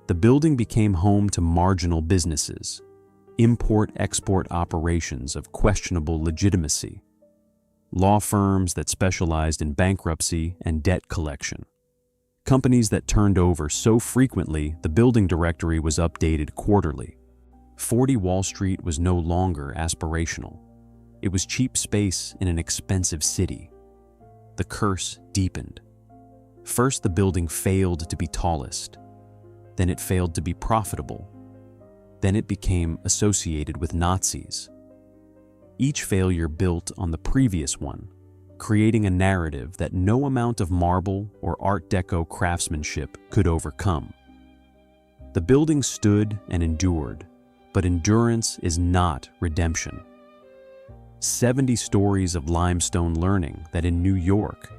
The building became home to marginal businesses, import-export operations of questionable legitimacy, law firms that specialized in bankruptcy and debt collection, companies that turned over so frequently the building directory was updated quarterly. 40 Wall Street was no longer aspirational. It was cheap space in an expensive city. The curse deepened. First, the building failed to be tallest. Then it failed to be profitable. Then it became associated with Nazis. Each failure built on the previous one, creating a narrative that no amount of marble or Art Deco craftsmanship could overcome. The building stood and endured, but endurance is not redemption. 70 stories of limestone learning that in New York,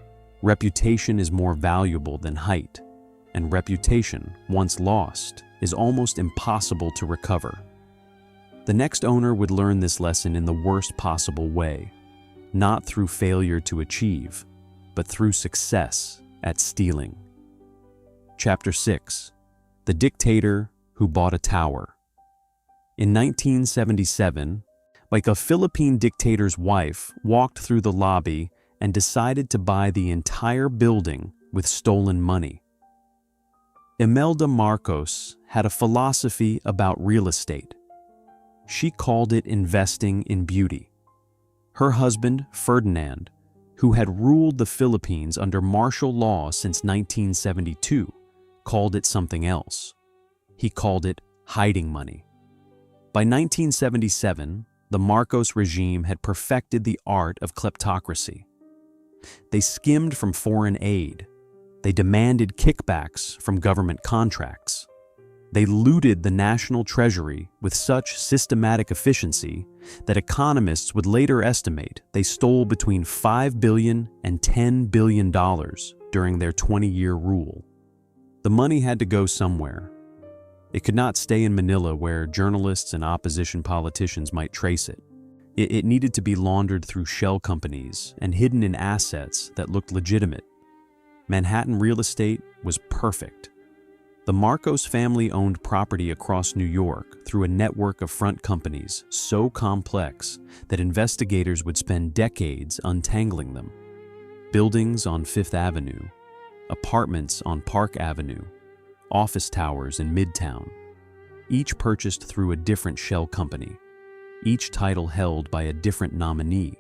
reputation is more valuable than height, and reputation, once lost, is almost impossible to recover. The next owner would learn this lesson in the worst possible way, not through failure to achieve, but through success at stealing. Chapter 6. The Dictator Who Bought a Tower. In 1977, a Philippine dictator's wife walked through the lobby and decided to buy the entire building with stolen money. Imelda Marcos had a philosophy about real estate. She called it investing in beauty. Her husband, Ferdinand, who had ruled the Philippines under martial law since 1972, called it something else. He called it hiding money. By 1977, the Marcos regime had perfected the art of kleptocracy. They skimmed from foreign aid. They demanded kickbacks from government contracts. They looted the national treasury with such systematic efficiency that economists would later estimate they stole between $5 billion and $10 billion during their 20-year rule. The money had to go somewhere. It could not stay in Manila where journalists and opposition politicians might trace it. It needed to be laundered through shell companies and hidden in assets that looked legitimate. Manhattan real estate was perfect. The Marcos family owned property across New York through a network of front companies so complex that investigators would spend decades untangling them. Buildings on Fifth Avenue, apartments on Park Avenue, office towers in Midtown, each purchased through a different shell company, each title held by a different nominee,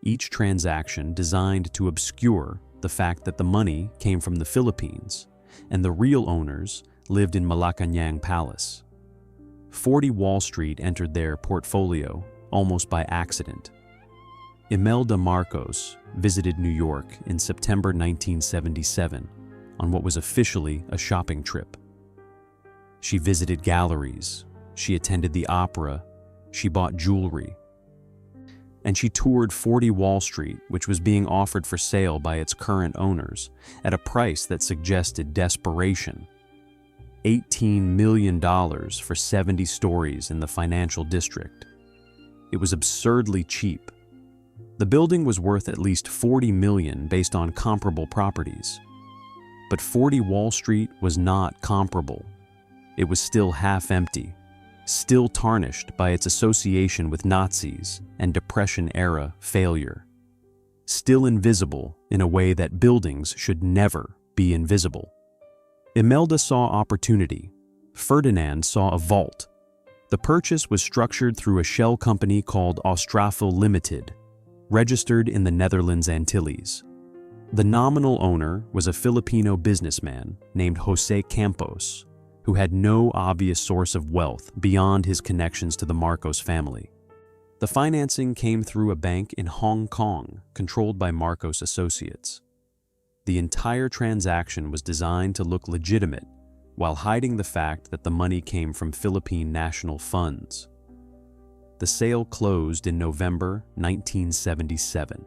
each transaction designed to obscure the fact that the money came from the Philippines and the real owners lived in Malacañang Palace. 40 Wall Street entered their portfolio almost by accident. Imelda Marcos visited New York in September 1977 on what was officially a shopping trip. She visited galleries, she attended the opera, she bought jewelry, and she toured 40 Wall Street, which was being offered for sale by its current owners at a price that suggested desperation. $18 million for 70 stories in the financial district. It was absurdly cheap. The building was worth at least $40 million based on comparable properties. But 40 Wall Street was not comparable. It was still half empty, still tarnished by its association with Nazis and Depression-era failure. Still invisible in a way that buildings should never be invisible. Imelda saw opportunity. Ferdinand saw a vault. The purchase was structured through a shell company called Austrafil Limited, registered in the Netherlands Antilles. The nominal owner was a Filipino businessman named Jose Campos, who had no obvious source of wealth beyond his connections to the Marcos family. The financing came through a bank in Hong Kong, controlled by Marcos associates. The entire transaction was designed to look legitimate, while hiding the fact that the money came from Philippine national funds. The sale closed in November 1977.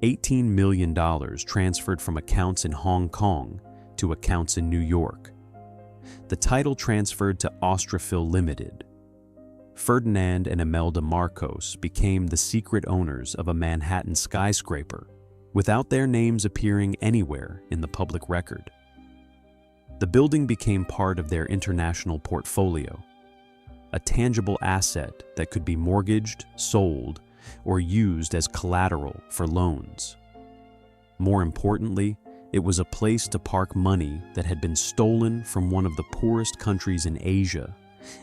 $18 million transferred from accounts in Hong Kong to accounts in New York. The title transferred to Austrafil Limited. Ferdinand and Imelda Marcos became the secret owners of a Manhattan skyscraper, without their names appearing anywhere in the public record. The building became part of their international portfolio, a tangible asset that could be mortgaged, sold, or used as collateral for loans. More importantly, it was a place to park money that had been stolen from one of the poorest countries in Asia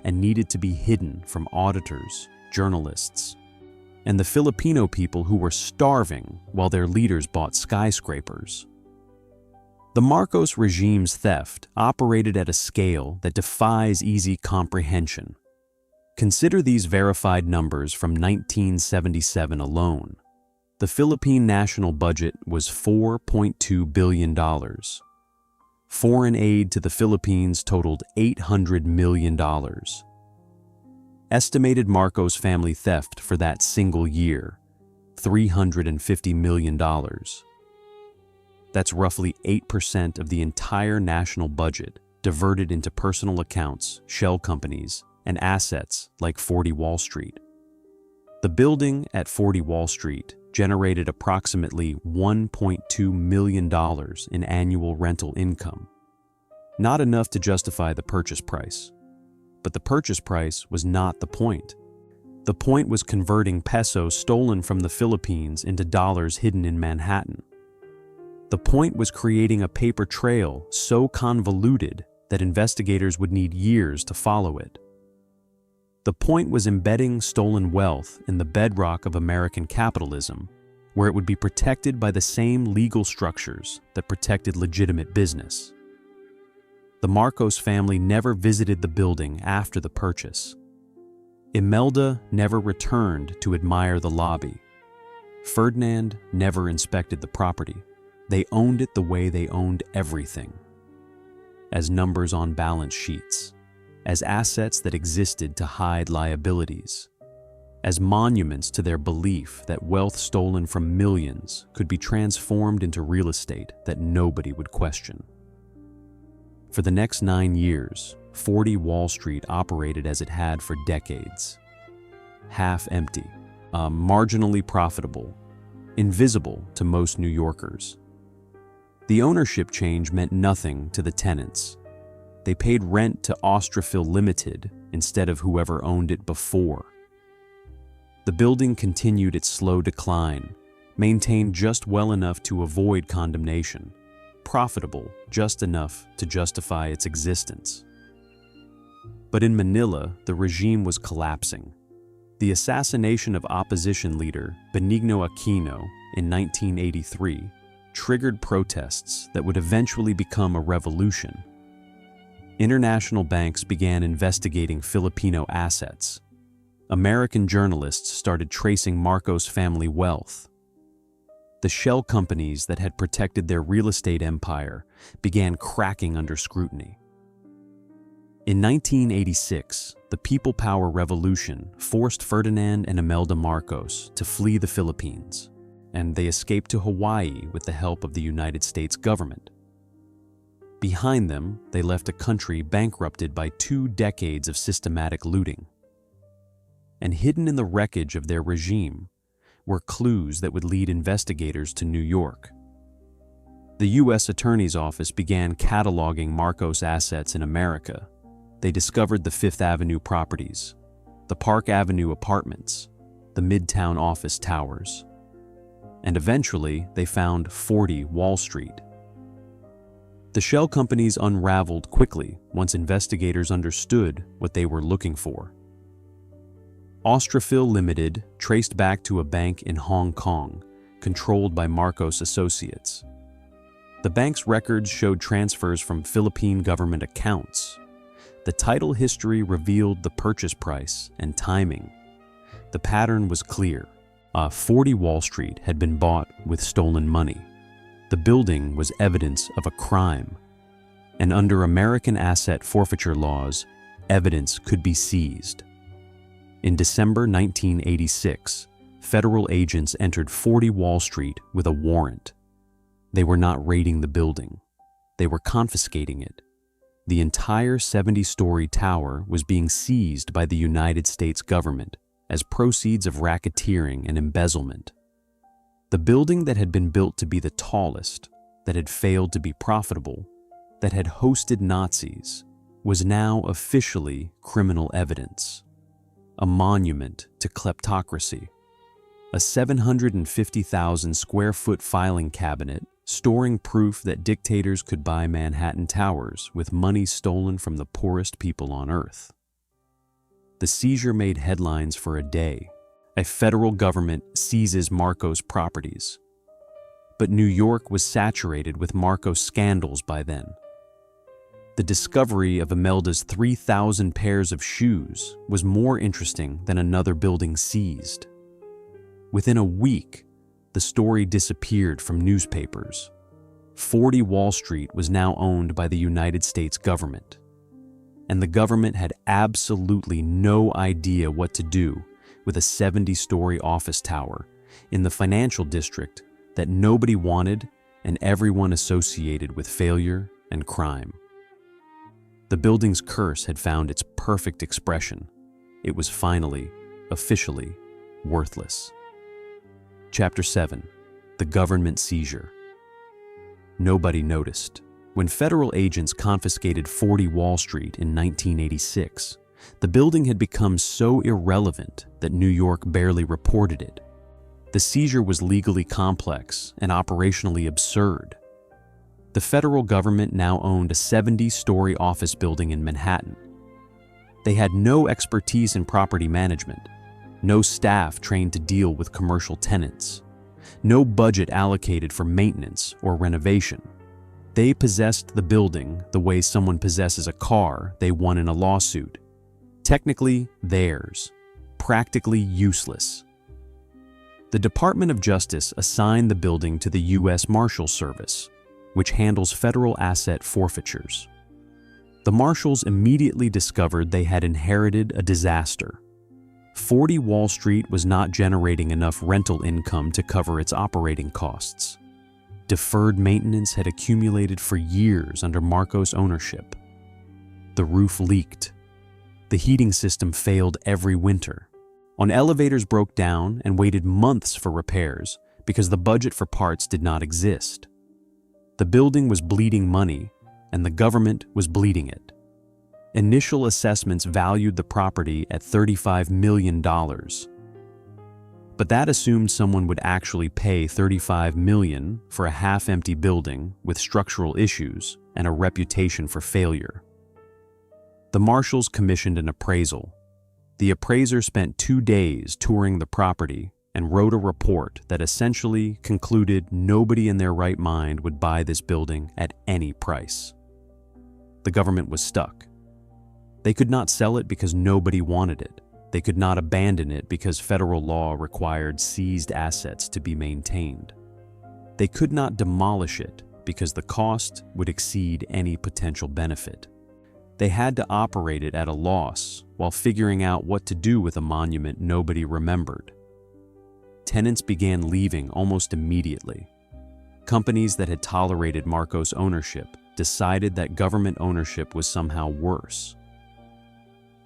and needed to be hidden from auditors, journalists, and the Filipino people who were starving while their leaders bought skyscrapers. The Marcos regime's theft operated at a scale that defies easy comprehension. Consider these verified numbers from 1977 alone. The The Philippine national budget was $4.2 billion. Foreign aid to the Philippines totaled $800 million. Estimated Marcos family theft for that single year, $350 million. That's roughly 8% of the entire national budget diverted into personal accounts, shell companies, and assets like 40 Wall Street. The building at 40 Wall Street generated approximately $1.2 million in annual rental income. Not enough to justify the purchase price. But the purchase price was not the point. The point was converting pesos stolen from the Philippines into dollars hidden in Manhattan. The point was creating a paper trail so convoluted that investigators would need years to follow it. The point was embedding stolen wealth in the bedrock of American capitalism, where it would be protected by the same legal structures that protected legitimate business. The Marcos family never visited the building after the purchase. Imelda never returned to admire the lobby. Ferdinand never inspected the property. They owned it the way they owned everything. As numbers on balance sheets, as assets that existed to hide liabilities, as monuments to their belief that wealth stolen from millions could be transformed into real estate that nobody would question. For the next 9 years, 40 Wall Street operated as it had for decades. Half empty, marginally profitable, invisible to most New Yorkers. The ownership change meant nothing to the tenants. They paid rent to Austraphil Limited instead of whoever owned it before. The building continued its slow decline, maintained just well enough to avoid condemnation, profitable just enough to justify its existence. But in Manila, the regime was collapsing. The assassination of opposition leader Benigno Aquino in 1983 triggered protests that would eventually become a revolution. International banks began investigating Filipino assets. American journalists started tracing Marcos family wealth. The shell companies that had protected their real estate empire began cracking under scrutiny. In 1986, the People Power Revolution forced Ferdinand and Imelda Marcos to flee the Philippines, and they escaped to Hawaii with the help of the United States government. Behind them, they left a country bankrupted by 2 decades of systematic looting. And hidden in the wreckage of their regime were clues that would lead investigators to New York. The U.S. Attorney's Office began cataloging Marcos assets in America. They discovered the Fifth Avenue properties, the Park Avenue apartments, the Midtown office towers. And eventually, they found 40 Wall Street. The shell companies unraveled quickly once investigators understood what they were looking for. Austraphil Limited traced back to a bank in Hong Kong, controlled by Marcos associates. The bank's records showed transfers from Philippine government accounts. The title history revealed the purchase price and timing. The pattern was clear. 40 Wall Street had been bought with stolen money. The building was evidence of a crime. And under American asset forfeiture laws, evidence could be seized. In December 1986, federal agents entered 40 Wall Street with a warrant. They were not raiding the building. They were confiscating it. The entire 70-story tower was being seized by the United States government as proceeds of racketeering and embezzlement. The building that had been built to be the tallest, that had failed to be profitable, that had hosted Nazis, was now officially criminal evidence. A monument to kleptocracy. A 750,000 square foot filing cabinet storing proof that dictators could buy Manhattan towers with money stolen from the poorest people on earth. The seizure made headlines for a day. A federal government seizes Marcos properties. But New York was saturated with Marcos scandals by then. The discovery of Imelda's 3,000 pairs of shoes was more interesting than another building seized. Within a week, the story disappeared from newspapers. 40 Wall Street was now owned by the United States government, and the government had absolutely no idea what to do with a 70-story office tower in the financial district that nobody wanted and everyone associated with failure and crime. The building's curse had found its perfect expression. It was finally, officially, worthless. Chapter 7. The Government Seizure. Nobody noticed. When federal agents confiscated 40 Wall Street in 1986, the building had become so irrelevant that New York barely reported it. The seizure was legally complex and operationally absurd. The federal government now owned a 70-story office building in Manhattan. They had no expertise in property management, no staff trained to deal with commercial tenants, no budget allocated for maintenance or renovation. They possessed the building the way someone possesses a car they won in a lawsuit. Technically theirs, practically useless. The Department of Justice assigned the building to the U.S. Marshals Service, which handles federal asset forfeitures. The Marshals immediately discovered they had inherited a disaster. 40 Wall Street was not generating enough rental income to cover its operating costs. Deferred maintenance had accumulated for years under Marcos' ownership. The roof leaked. The heating system failed every winter. Elevators broke down and waited months for repairs because the budget for parts did not exist. The building was bleeding money, and the government was bleeding it. Initial assessments valued the property at $35 million. But that assumed someone would actually pay $35 million for a half-empty building with structural issues and a reputation for failure. The Marshals commissioned an appraisal. The appraiser spent 2 days touring the property and wrote a report that essentially concluded nobody in their right mind would buy this building at any price. The government was stuck. They could not sell it because nobody wanted it. They could not abandon it because federal law required seized assets to be maintained. They could not demolish it because the cost would exceed any potential benefit. They had to operate it at a loss while figuring out what to do with a monument nobody remembered. Tenants began leaving almost immediately. Companies that had tolerated Marcos' ownership decided that government ownership was somehow worse.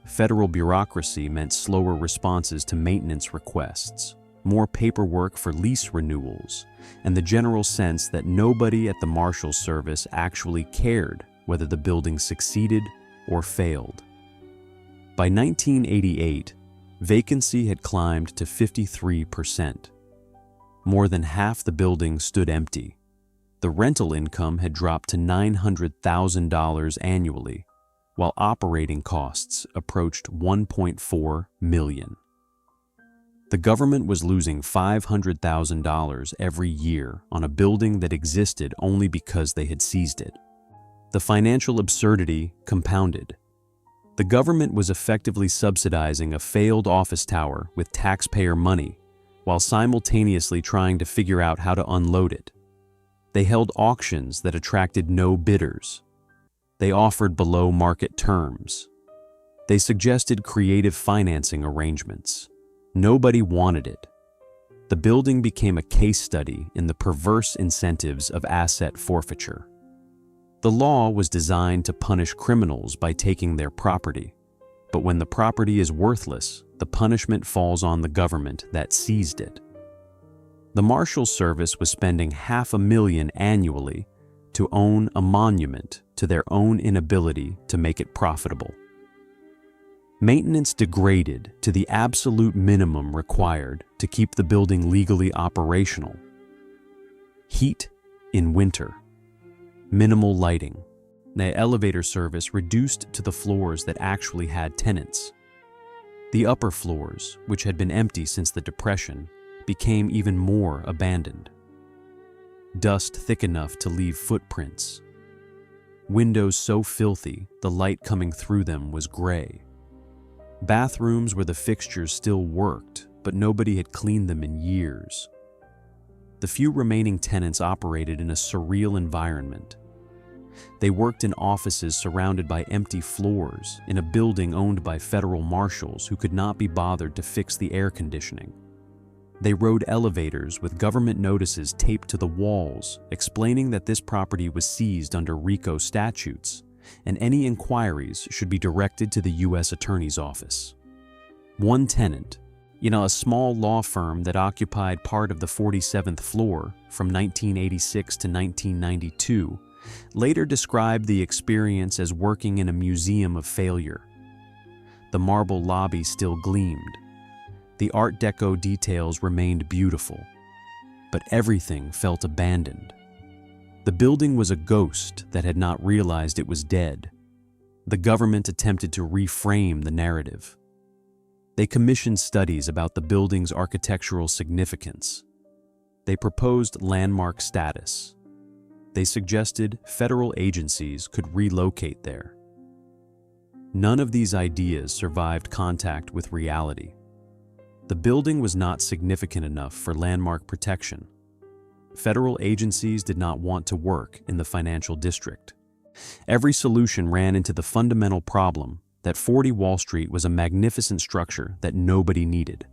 Federal bureaucracy meant slower responses to maintenance requests, more paperwork for lease renewals, and the general sense that nobody at the Marshals Service actually cared whether the building succeeded or failed. By 1988, vacancy had climbed to 53%. More than half the building stood empty. The rental income had dropped to $900,000 annually, while operating costs approached $1.4 million. The government was losing $500,000 every year on a building that existed only because they had seized it. The financial absurdity compounded. The government was effectively subsidizing a failed office tower with taxpayer money, while simultaneously trying to figure out how to unload it. They held auctions that attracted no bidders. They offered below-market terms. They suggested creative financing arrangements. Nobody wanted it. The building became a case study in the perverse incentives of asset forfeiture. The law was designed to punish criminals by taking their property, but when the property is worthless, the punishment falls on the government that seized it. The Marshals Service was spending $500,000 annually to own a monument to their own inability to make it profitable. Maintenance degraded to the absolute minimum required to keep the building legally operational. Heat in winter. Minimal lighting. The elevator service reduced to the floors that actually had tenants. The upper floors, which had been empty since the Depression, became even more abandoned. Dust thick enough to leave footprints. Windows so filthy, the light coming through them was gray. Bathrooms where the fixtures still worked, but nobody had cleaned them in years. the few remaining tenants operated in a surreal environment. They worked in offices surrounded by empty floors in a building owned by federal marshals who could not be bothered to fix the air conditioning. They rode elevators with government notices taped to the walls explaining that this property was seized under RICO statutes and any inquiries should be directed to the U.S. Attorney's Office. One tenant, a small law firm that occupied part of the 47th floor from 1986 to 1992, later described the experience as working in a museum of failure. The marble lobby still gleamed. The Art Deco details remained beautiful, but everything felt abandoned. The building was a ghost that had not realized it was dead. The government attempted to reframe the narrative. They commissioned studies about the building's architectural significance. They proposed landmark status. They suggested federal agencies could relocate there. None of these ideas survived contact with reality. The building was not significant enough for landmark protection. Federal agencies did not want to work in the financial district. Every solution ran into the fundamental problem that 40 Wall Street was a magnificent structure that nobody needed.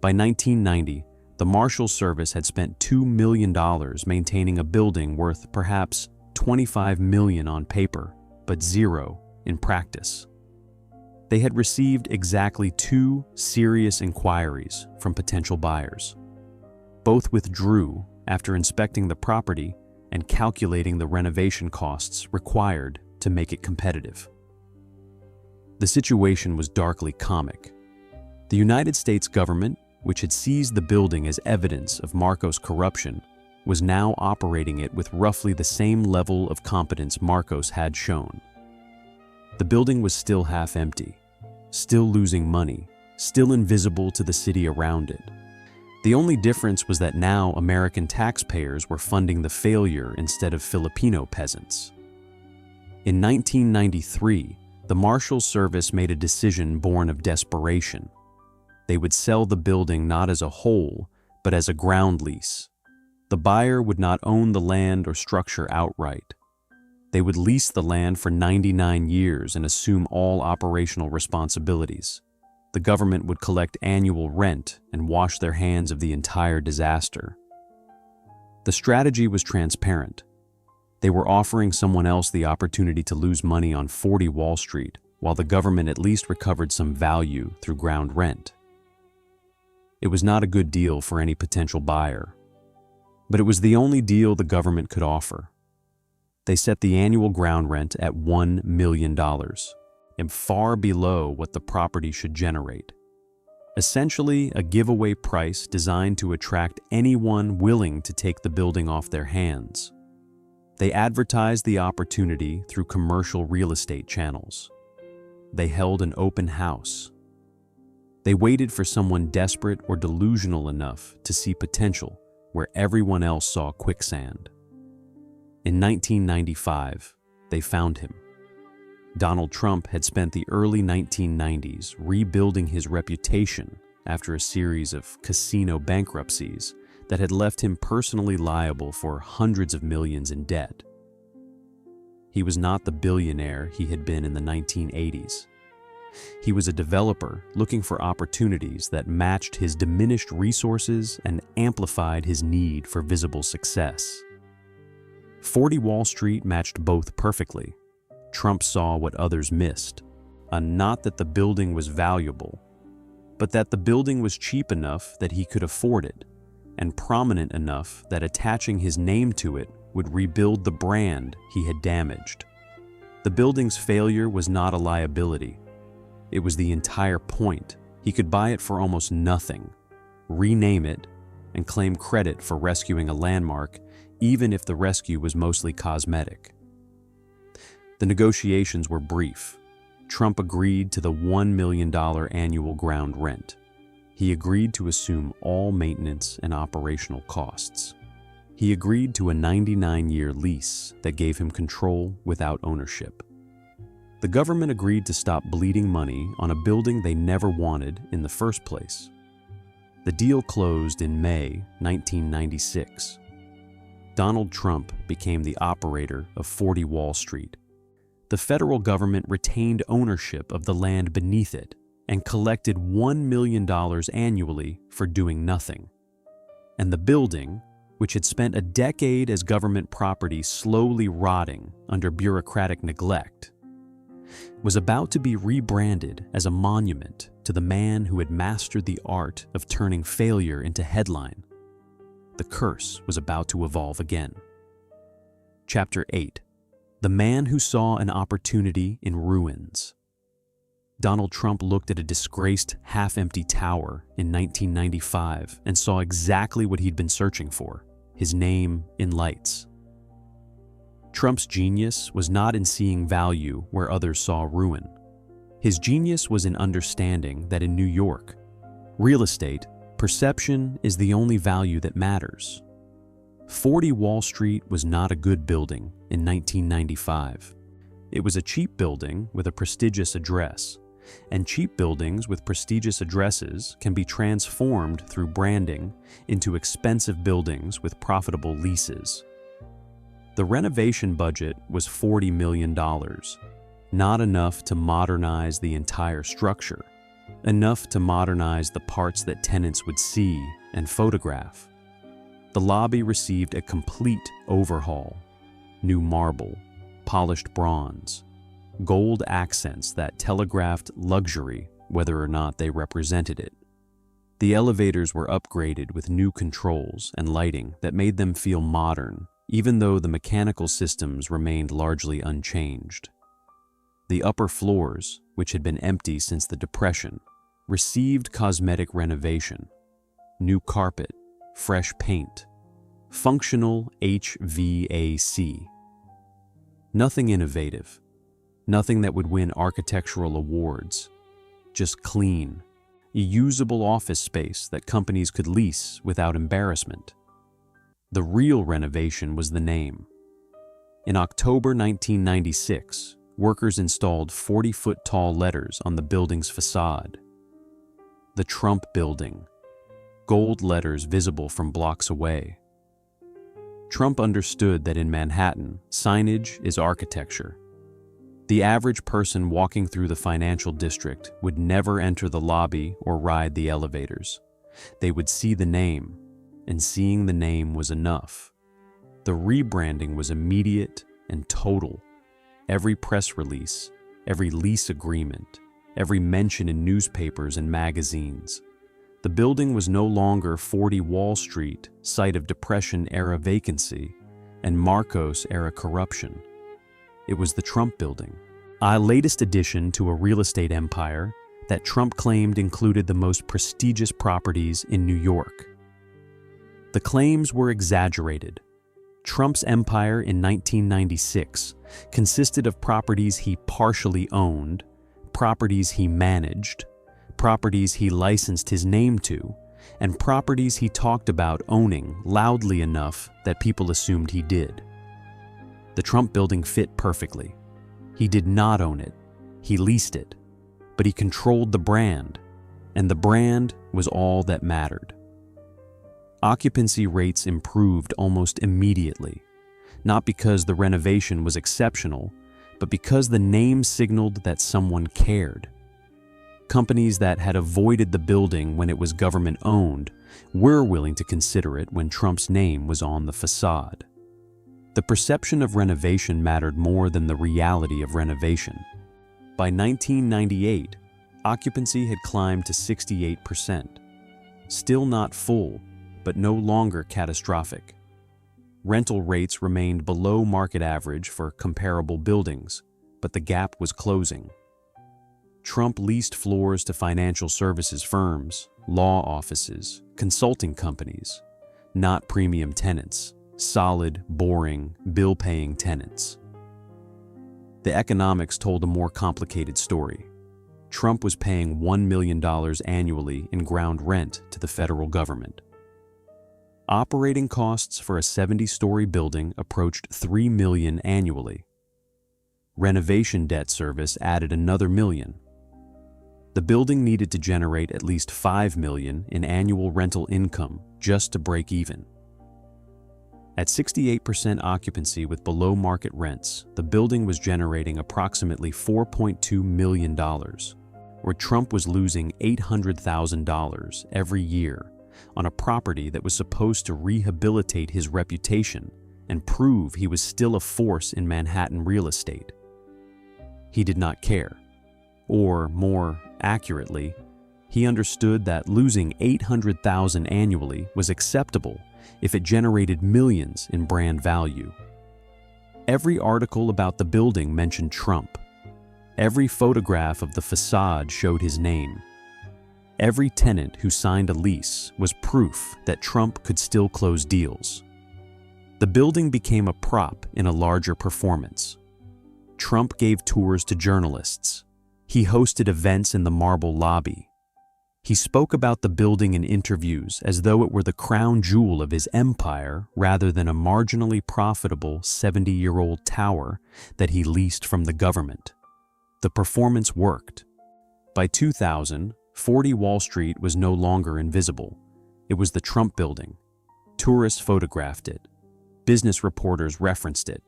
By 1990, the Marshals Service had spent $2 million maintaining a building worth perhaps $25 million on paper, but zero in practice. They had received exactly 2 serious inquiries from potential buyers. Both withdrew after inspecting the property and calculating the renovation costs required to make it competitive. The situation was darkly comic. The United States government, which had seized the building as evidence of Marcos' corruption, was now operating it with roughly the same level of competence Marcos had shown. The building was still half empty, still losing money, still invisible to the city around it. The only difference was that now American taxpayers were funding the failure instead of Filipino peasants. In 1993, the Marshals Service made a decision born of desperation. They would sell the building not as a whole, but as a ground lease. The buyer would not own the land or structure outright. They would lease the land for 99 years and assume all operational responsibilities. The government would collect annual rent and wash their hands of the entire disaster. The strategy was transparent. They were offering someone else the opportunity to lose money on 40 Wall Street, while the government at least recovered some value through ground rent. It was not a good deal for any potential buyer, but it was the only deal the government could offer. They set the annual ground rent at $1 million, and far below what the property should generate. Essentially, a giveaway price designed to attract anyone willing to take the building off their hands. They advertised the opportunity through commercial real estate channels. They held an open house. They waited for someone desperate or delusional enough to see potential where everyone else saw quicksand. In 1995, they found him. Donald Trump had spent the early 1990s rebuilding his reputation after a series of casino bankruptcies that had left him personally liable for hundreds of millions in debt. He was not the billionaire he had been in the 1980s. He was a developer looking for opportunities that matched his diminished resources and amplified his need for visible success. 40 Wall Street matched both perfectly. Trump saw what others missed, not that the building was valuable, but that the building was cheap enough that he could afford it, and prominent enough that attaching his name to it would rebuild the brand he had damaged. The building's failure was not a liability. It was the entire point. He could buy it for almost nothing, rename it, and claim credit for rescuing a landmark, even if the rescue was mostly cosmetic. The negotiations were brief. Trump agreed to the $1 million annual ground rent. He agreed to assume all maintenance and operational costs. He agreed to a 99-year lease that gave him control without ownership. The government agreed to stop bleeding money on a building they never wanted in the first place. The deal closed in May 1996. Donald Trump became the operator of 40 Wall Street. The federal government retained ownership of the land beneath it and collected $1 million annually for doing nothing. And the building, which had spent a decade as government property slowly rotting under bureaucratic neglect, was about to be rebranded as a monument to the man who had mastered the art of turning failure into headline. The curse was about to evolve again. Chapter 8. The Man Who Saw an Opportunity in Ruins. Donald Trump looked at a disgraced, half-empty tower in 1995 and saw exactly what he'd been searching for: his name in lights. Trump's genius was not in seeing value where others saw ruin. His genius was in understanding that in New York, real estate, perception is the only value that matters. 40 Wall Street was not a good building in 1995. It was a cheap building with a prestigious address, and cheap buildings with prestigious addresses can be transformed through branding into expensive buildings with profitable leases. The renovation budget was $40 million, not enough to modernize the entire structure, enough to modernize the parts that tenants would see and photograph. The lobby received a complete overhaul: new marble, polished bronze, gold accents that telegraphed luxury whether or not they represented it. The elevators were upgraded with new controls and lighting that made them feel modern, even though the mechanical systems remained largely unchanged. The upper floors, which had been empty since the Depression, received cosmetic renovation: new carpet, fresh paint, functional HVAC. Nothing innovative, nothing that would win architectural awards, just clean, a usable office space that companies could lease without embarrassment. The real renovation was the name. In October 1996, workers installed 40-foot-tall letters on the building's facade. The Trump Building, gold letters visible from blocks away. Trump understood that in Manhattan, signage is architecture. The average person walking through the financial district would never enter the lobby or ride the elevators. They would see the name, and seeing the name was enough. The rebranding was immediate and total. Every press release, every lease agreement, every mention in newspapers and magazines. The building was no longer 40 Wall Street, site of Depression-era vacancy and Marcos-era corruption. It was the Trump Building, a latest addition to a real estate empire that Trump claimed included the most prestigious properties in New York. The claims were exaggerated. Trump's empire in 1996 consisted of properties he partially owned, properties he managed, properties he licensed his name to, and properties he talked about owning loudly enough that people assumed he did. The Trump Building fit perfectly. He did not own it, he leased it, but he controlled the brand, and the brand was all that mattered. Occupancy rates improved almost immediately, not because the renovation was exceptional, but because the name signaled that someone cared. Companies that had avoided the building when it was government-owned were willing to consider it when Trump's name was on the facade. The perception of renovation mattered more than the reality of renovation. By 1998, occupancy had climbed to 68%. Still not full, but no longer catastrophic. Rental rates remained below market average for comparable buildings, but the gap was closing. Trump leased floors to financial services firms, law offices, consulting companies, not premium tenants, solid, boring, bill-paying tenants. The economics told a more complicated story. Trump was paying $1 million annually in ground rent to the federal government. Operating costs for a 70-story building approached $3 million annually. Renovation debt service added another $1 million. The building needed to generate at least $5 million in annual rental income just to break even. At 68% occupancy with below-market rents, the building was generating approximately $4.2 million, where Trump was losing $800,000 every year on a property that was supposed to rehabilitate his reputation and prove he was still a force in Manhattan real estate. He did not care. Or, more accurately, he understood that losing $800,000 annually was acceptable if it generated millions in brand value. Every article about the building mentioned Trump. Every photograph of the facade showed his name. Every tenant who signed a lease was proof that Trump could still close deals. The building became a prop in a larger performance. Trump gave tours to journalists. He hosted events in the marble lobby. He spoke about the building in interviews as though it were the crown jewel of his empire rather than a marginally profitable 70-year-old tower that he leased from the government. The performance worked. By 2000, 40 Wall Street was no longer invisible. It was the Trump Building. Tourists photographed it. Business reporters referenced it.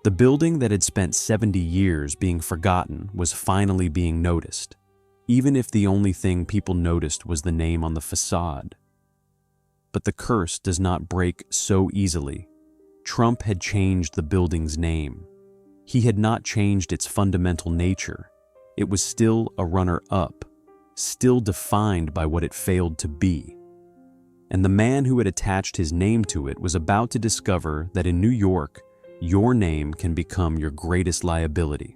The building that had spent 70 years being forgotten was finally being noticed, even if the only thing people noticed was the name on the facade. But the curse does not break so easily. Trump had changed the building's name. He had not changed its fundamental nature. It was still a runner-up, still defined by what it failed to be. And the man who had attached his name to it was about to discover that in New York, your name can become your greatest liability.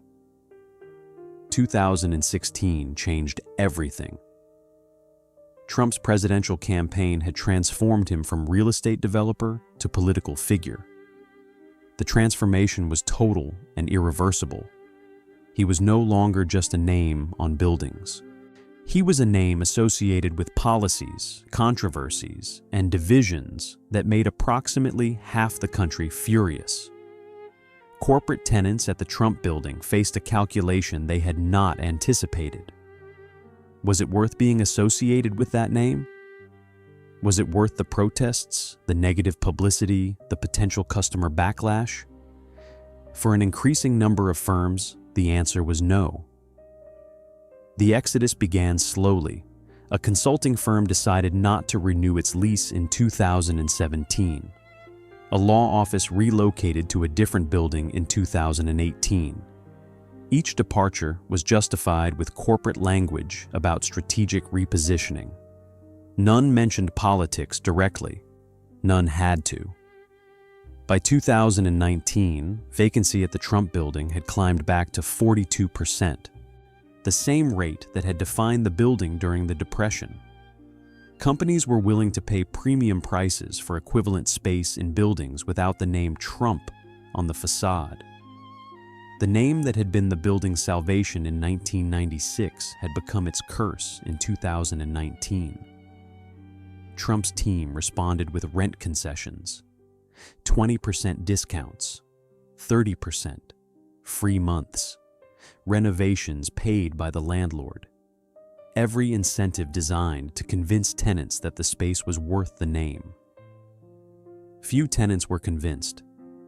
2016 changed everything. Trump's presidential campaign had transformed him from real estate developer to political figure. The transformation was total and irreversible. He was no longer just a name on buildings. He was a name associated with policies, controversies, and divisions that made approximately half the country furious. Corporate tenants at the Trump Building faced a calculation they had not anticipated. Was it worth being associated with that name? Was it worth the protests, the negative publicity, the potential customer backlash? For an increasing number of firms, the answer was no. The exodus began slowly. A consulting firm decided not to renew its lease in 2017. A law office relocated to a different building in 2018. Each departure was justified with corporate language about strategic repositioning. None mentioned politics directly. None had to. By 2019, vacancy at the Trump Building had climbed back to 42%, the same rate that had defined the building during the Depression. Companies were willing to pay premium prices for equivalent space in buildings without the name Trump on the facade. The name that had been the building's salvation in 1996 had become its curse in 2019. Trump's team responded with rent concessions, 20% discounts, 30%, free months, renovations paid by the landlord. Every incentive designed to convince tenants that the space was worth the name. Few tenants were convinced.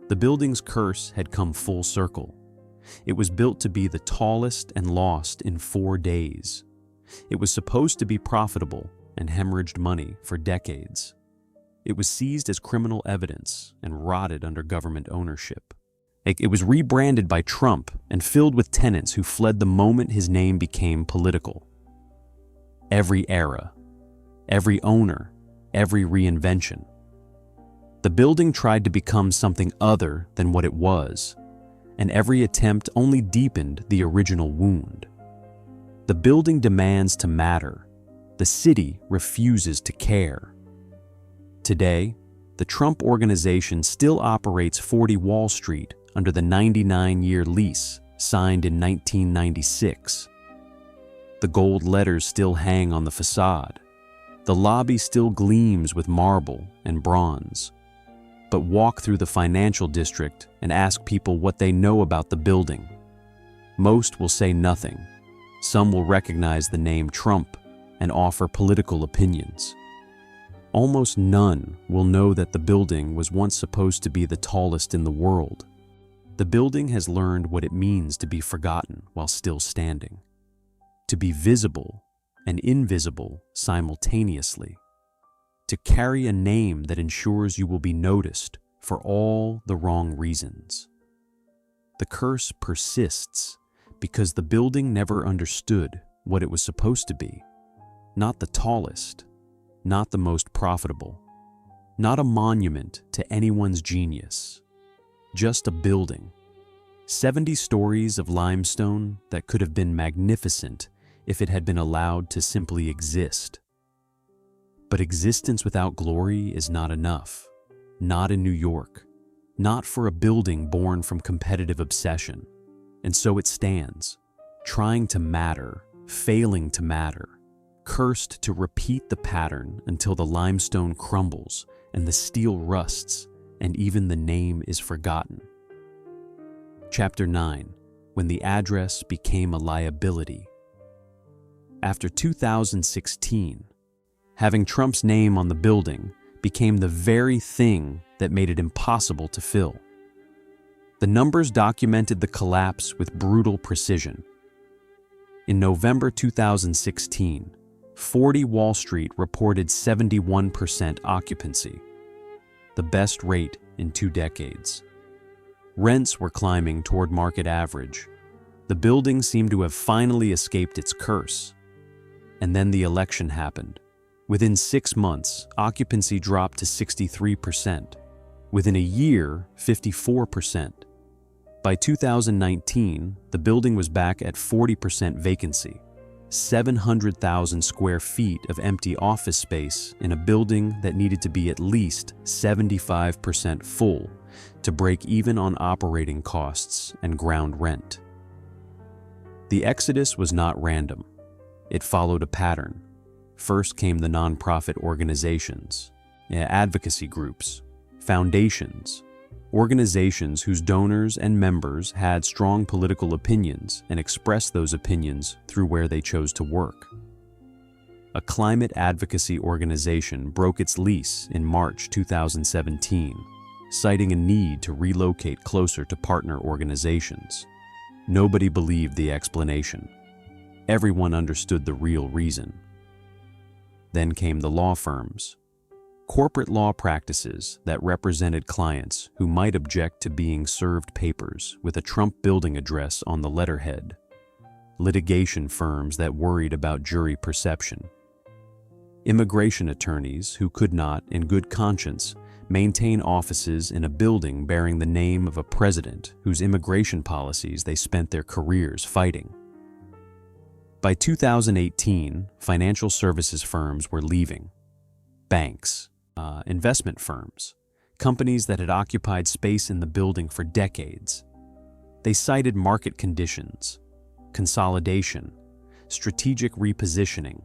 The building's curse had come full circle. It was built to be the tallest and lost in 4 days. It was supposed to be profitable and hemorrhaged money for decades. It was seized as criminal evidence and rotted under government ownership. It was rebranded by Trump and filled with tenants who fled the moment his name became political. Every era, every owner, every reinvention. The building tried to become something other than what it was, and every attempt only deepened the original wound. The building demands to matter. The city refuses to care. Today, the Trump Organization still operates 40 Wall Street under the 99-year lease signed in 1996. The gold letters still hang on the facade. The lobby still gleams with marble and bronze. But walk through the financial district and ask people what they know about the building. Most will say nothing. Some will recognize the name Trump and offer political opinions. Almost none will know that the building was once supposed to be the tallest in the world. The building has learned what it means to be forgotten while still standing, to be visible and invisible simultaneously, to carry a name that ensures you will be noticed for all the wrong reasons. The curse persists because the building never understood what it was supposed to be. Not the tallest, not the most profitable, not a monument to anyone's genius, just a building. 70 stories of limestone that could have been magnificent if it had been allowed to simply exist. But existence without glory is not enough. Not in New York. Not for a building born from competitive obsession. And so it stands, trying to matter, failing to matter, cursed to repeat the pattern until the limestone crumbles and the steel rusts and even the name is forgotten. Chapter 9, when the address became a liability. After 2016, having Trump's name on the building became the very thing that made it impossible to fill. The numbers documented the collapse with brutal precision. In November 2016, 40 Wall Street reported 71% occupancy, the best rate in 2 decades. Rents were climbing toward market average. The building seemed to have finally escaped its curse. And then the election happened. Within 6 months, occupancy dropped to 63%. Within a year, 54%. By 2019, the building was back at 40% vacancy, 700,000 square feet of empty office space in a building that needed to be at least 75% full to break even on operating costs and ground rent. The exodus was not random. It followed a pattern. First came the nonprofit organizations, advocacy groups, foundations, organizations whose donors and members had strong political opinions and expressed those opinions through where they chose to work. A climate advocacy organization broke its lease in March 2017, citing a need to relocate closer to partner organizations. Nobody believed the explanation. Everyone understood the real reason. Then came the law firms. Corporate law practices that represented clients who might object to being served papers with a Trump building address on the letterhead. Litigation firms that worried about jury perception. Immigration attorneys who could not, in good conscience, maintain offices in a building bearing the name of a president whose immigration policies they spent their careers fighting. By 2018, financial services firms were leaving. Banks, investment firms, companies that had occupied space in the building for decades. They cited market conditions, consolidation, strategic repositioning.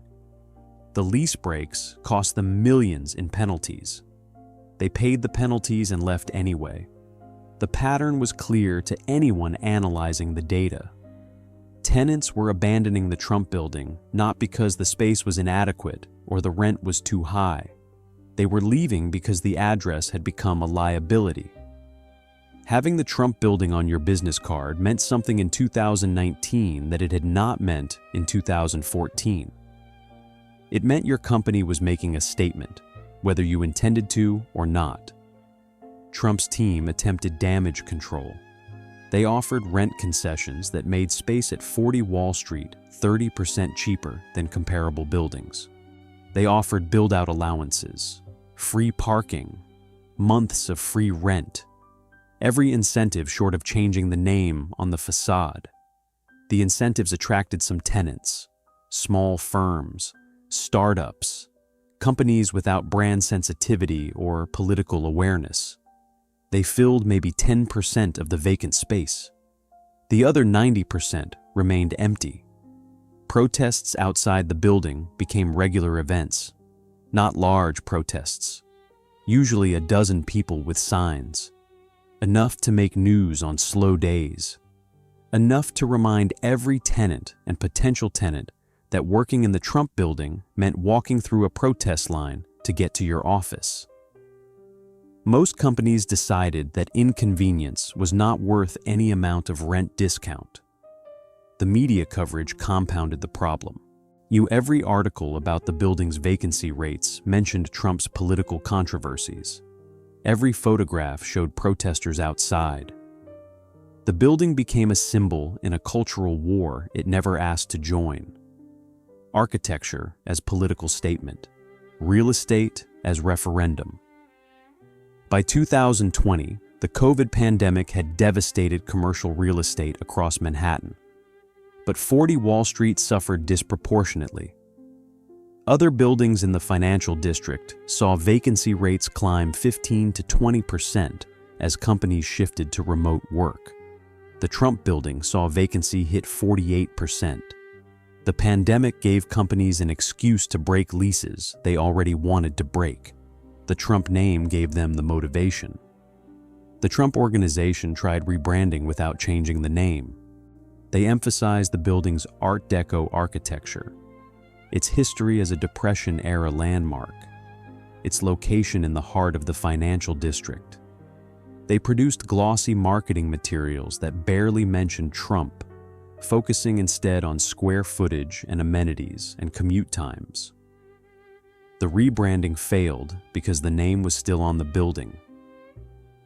The lease breaks cost them millions in penalties. They paid the penalties and left anyway. The pattern was clear to anyone analyzing the data. Tenants were abandoning the Trump building not because the space was inadequate or the rent was too high. They were leaving because the address had become a liability. Having the Trump building on your business card meant something in 2019 that it had not meant in 2014. It meant your company was making a statement, whether you intended to or not. Trump's team attempted damage control. They offered rent concessions that made space at 40 Wall Street 30% cheaper than comparable buildings. They offered build-out allowances, free parking, months of free rent, every incentive short of changing the name on the facade. The incentives attracted some tenants, small firms, startups, companies without brand sensitivity or political awareness. They filled maybe 10% of the vacant space. The other 90% remained empty. Protests outside the building became regular events, not large protests, usually a dozen people with signs, enough to make news on slow days, enough to remind every tenant and potential tenant that working in the Trump Building meant walking through a protest line to get to your office. Most companies decided that inconvenience was not worth any amount of rent discount. The media coverage compounded the problem. Every article about the building's vacancy rates mentioned Trump's political controversies. Every photograph showed protesters outside. The building became a symbol in a cultural war it never asked to join. Architecture as political statement, real estate as referendum. By 2020, the COVID pandemic had devastated commercial real estate across Manhattan. But 40 Wall Street suffered disproportionately. Other buildings in the financial district saw vacancy rates climb 15 to 20% as companies shifted to remote work. The Trump Building saw vacancy hit 48%. The pandemic gave companies an excuse to break leases they already wanted to break. The Trump name gave them the motivation. The Trump organization tried rebranding without changing the name. They emphasized the building's Art Deco architecture, its history as a Depression-era landmark, its location in the heart of the financial district. They produced glossy marketing materials that barely mentioned Trump, focusing instead on square footage and amenities and commute times. The rebranding failed because the name was still on the building.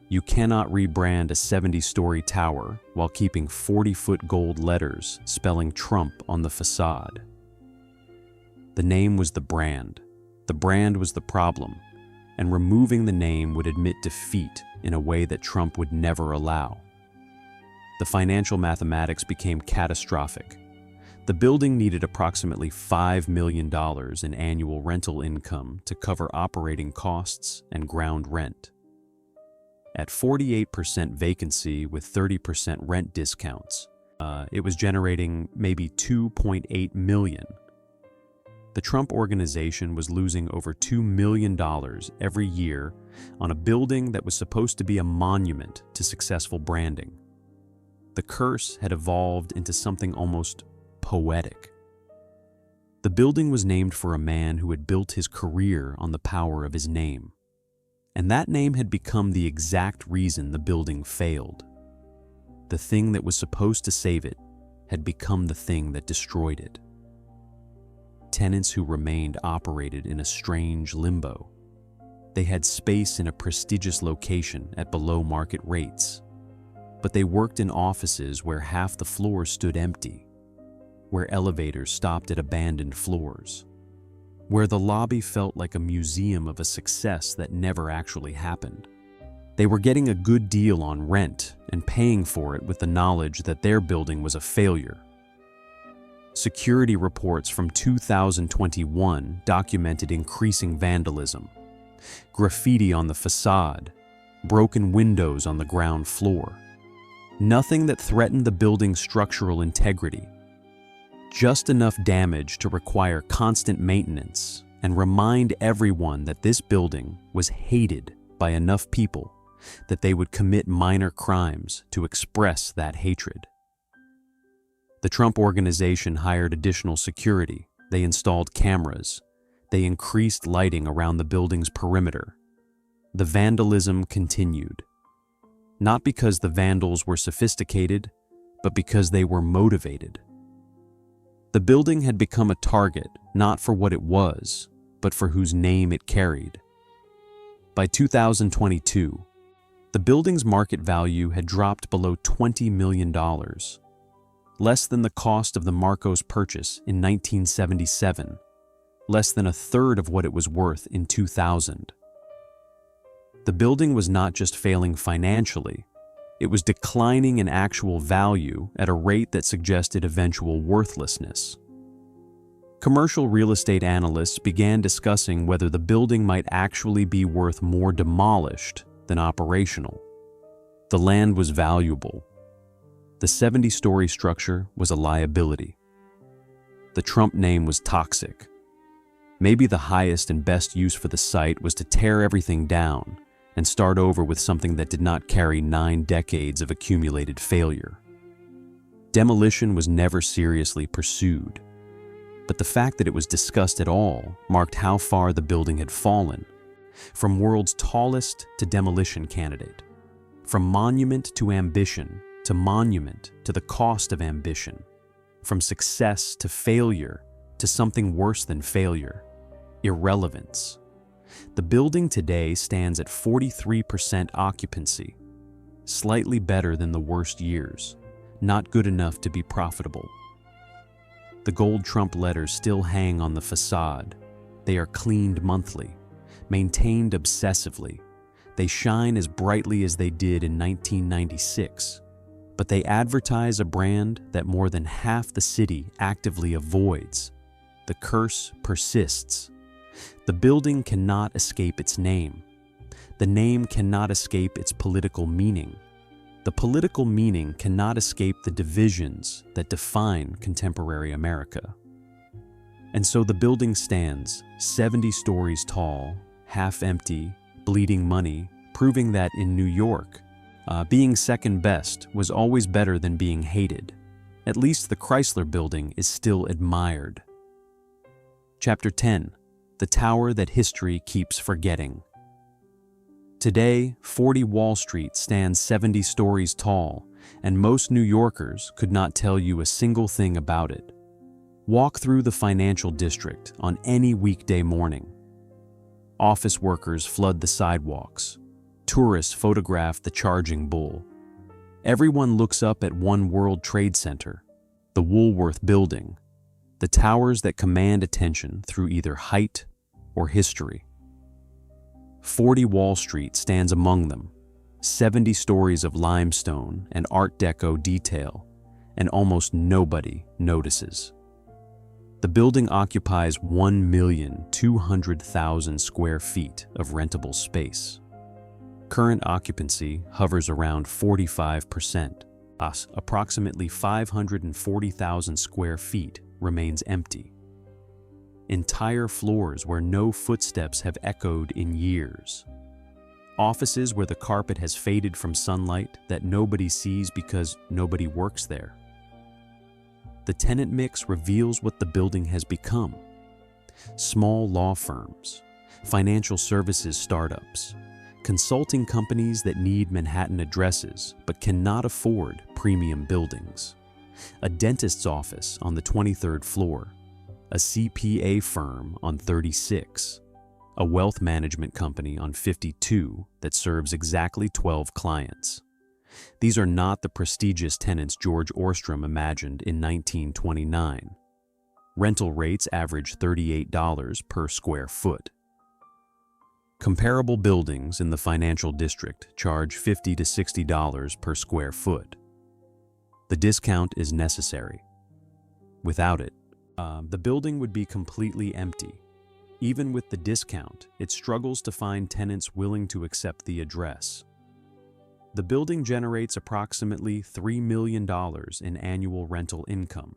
You cannot rebrand a 70-story tower while keeping 40-foot gold letters spelling Trump on the facade. The name was the brand. The brand was the problem, and removing the name would admit defeat in a way that Trump would never allow. The financial mathematics became catastrophic. The building needed approximately $5 million in annual rental income to cover operating costs and ground rent. At 48% vacancy with 30% rent discounts, it was generating maybe $2.8 million. The Trump organization was losing over $2 million every year on a building that was supposed to be a monument to successful branding. The curse had evolved into something almost poetic. The building was named for a man who had built his career on the power of his name. And that name had become the exact reason the building failed. The thing that was supposed to save it had become the thing that destroyed it. Tenants who remained operated in a strange limbo. They had space in a prestigious location at below-market rates, but they worked in offices where half the floors stood empty, where elevators stopped at abandoned floors, where the lobby felt like a museum of a success that never actually happened. They were getting a good deal on rent and paying for it with the knowledge that their building was a failure. Security reports from 2021 documented increasing vandalism, graffiti on the facade, broken windows on the ground floor. Nothing that threatened the building's structural integrity. Just enough damage to require constant maintenance and remind everyone that this building was hated by enough people that they would commit minor crimes to express that hatred. The Trump organization hired additional security. They installed cameras. They increased lighting around the building's perimeter. The vandalism continued. Not because the vandals were sophisticated, but because they were motivated. The building had become a target not for what it was, but for whose name it carried. By 2022, the building's market value had dropped below $20 million, less than the cost of the Marcos purchase in 1977, less than a third of what it was worth in 2000. The building was not just failing financially, it was declining in actual value at a rate that suggested eventual worthlessness. Commercial real estate analysts began discussing whether the building might actually be worth more demolished than operational. The land was valuable. The 70-story structure was a liability. The Trump name was toxic. Maybe the highest and best use for the site was to tear everything down and start over with something that did not carry 9 decades of accumulated failure. Demolition was never seriously pursued, but the fact that it was discussed at all marked how far the building had fallen, from world's tallest to demolition candidate, from monument to ambition to monument to the cost of ambition, from success to failure to something worse than failure, irrelevance. The building today stands at 43% occupancy, slightly better than the worst years, not good enough to be profitable. The gold Trump letters still hang on the facade. They are cleaned monthly, maintained obsessively. They shine as brightly as they did in 1996, but they advertise a brand that more than half the city actively avoids. The curse persists. The building cannot escape its name. The name cannot escape its political meaning. The political meaning cannot escape the divisions that define contemporary America. And so the building stands, 70 stories tall, half empty, bleeding money, proving that in New York, being second best was always better than being hated. At least the Chrysler Building is still admired. Chapter 10. The Tower That History Keeps Forgetting. Today, 40 Wall Street stands 70 stories tall, and most New Yorkers could not tell you a single thing about it. Walk through the financial district on any weekday morning. Office workers flood the sidewalks. Tourists photograph the charging bull. Everyone looks up at One World Trade Center, the Woolworth Building, the towers that command attention through either height or history. 40 Wall Street stands among them, 70 stories of limestone and Art Deco detail, and almost nobody notices. The building occupies 1,200,000 square feet of rentable space. Current occupancy hovers around 45%. Thus, approximately 540,000 square feet remains empty. Entire floors where no footsteps have echoed in years. Offices where the carpet has faded from sunlight that nobody sees because nobody works there. The tenant mix reveals what the building has become. Small law firms, financial services startups, consulting companies that need Manhattan addresses but cannot afford premium buildings, a dentist's office on the 23rd floor, a CPA firm on 36, a wealth management company on 52 that serves exactly 12 clients. These are not the prestigious tenants George Ostrom imagined in 1929. Rental rates average $38 per square foot. Comparable buildings in the financial district charge $50 to $60 per square foot. The discount is necessary. Without it, the building would be completely empty. Even with the discount, it struggles to find tenants willing to accept the address. The building generates approximately $3 million in annual rental income.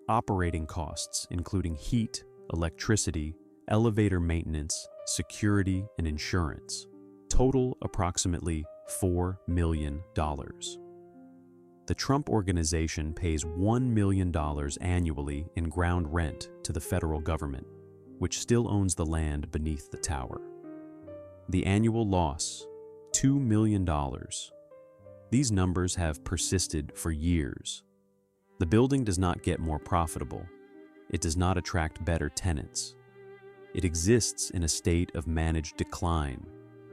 Operating costs, including heat, electricity, elevator maintenance, security, and insurance, total approximately $4 million. The Trump Organization pays $1 million annually in ground rent to the federal government, which still owns the land beneath the tower. The annual loss, $2 million. These numbers have persisted for years. The building does not get more profitable. It does not attract better tenants. It exists in a state of managed decline,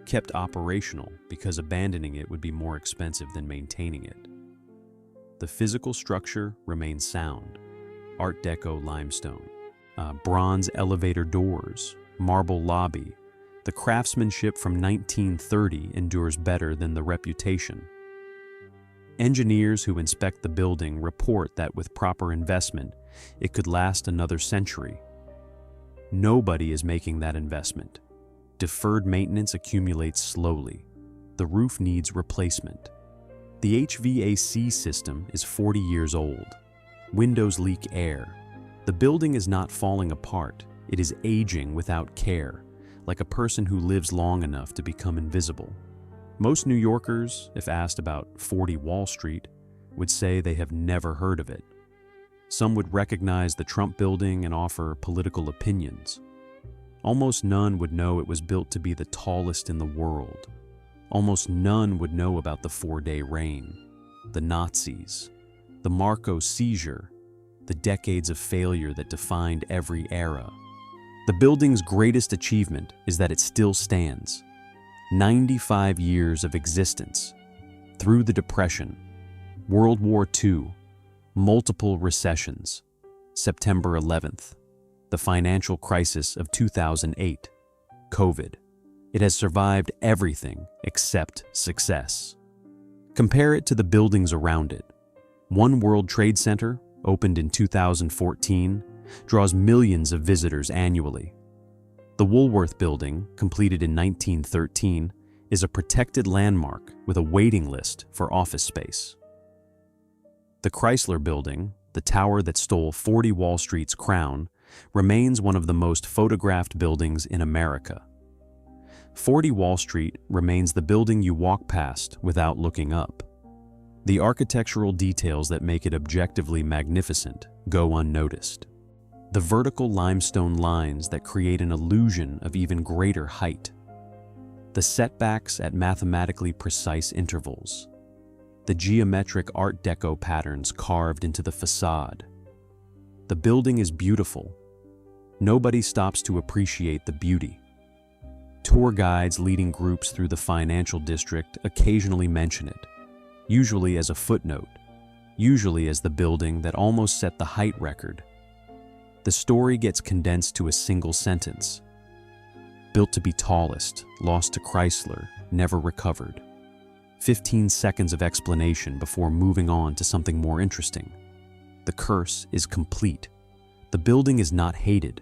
kept operational because abandoning it would be more expensive than maintaining it. The physical structure remains sound. Art Deco limestone, bronze elevator doors, marble lobby. The craftsmanship from 1930 endures better than the reputation. Engineers who inspect the building report that with proper investment, it could last another century. Nobody is making that investment. Deferred maintenance accumulates slowly. The roof needs replacement. The HVAC system is 40 years old. Windows leak air. The building is not falling apart. It is aging without care, like a person who lives long enough to become invisible. Most New Yorkers, if asked about 40 Wall Street, would say they have never heard of it. Some would recognize the Trump Building and offer political opinions. Almost none would know it was built to be the tallest in the world. Almost none would know about the 4-day reign, the Nazis, the Marcos seizure, the decades of failure that defined every era. The building's greatest achievement is that it still stands. 95 years of existence. Through the Depression, World War II, multiple recessions, September 11th, the financial crisis of 2008, COVID. It has survived everything except success. Compare it to the buildings around it. One World Trade Center, opened in 2014, draws millions of visitors annually. The Woolworth Building, completed in 1913, is a protected landmark with a waiting list for office space. The Chrysler Building, the tower that stole 40 Wall Street's crown, remains one of the most photographed buildings in America. 40 Wall Street remains the building you walk past without looking up. The architectural details that make it objectively magnificent go unnoticed. The vertical limestone lines that create an illusion of even greater height. The setbacks at mathematically precise intervals. The geometric Art Deco patterns carved into the facade. The building is beautiful. Nobody stops to appreciate the beauty. Tour guides leading groups through the financial district occasionally mention it, usually as a footnote, usually as the building that almost set the height record. The story gets condensed to a single sentence. Built to be tallest, lost to Chrysler, never recovered. 15 seconds of explanation before moving on to something more interesting. The curse is complete. The building is not hated.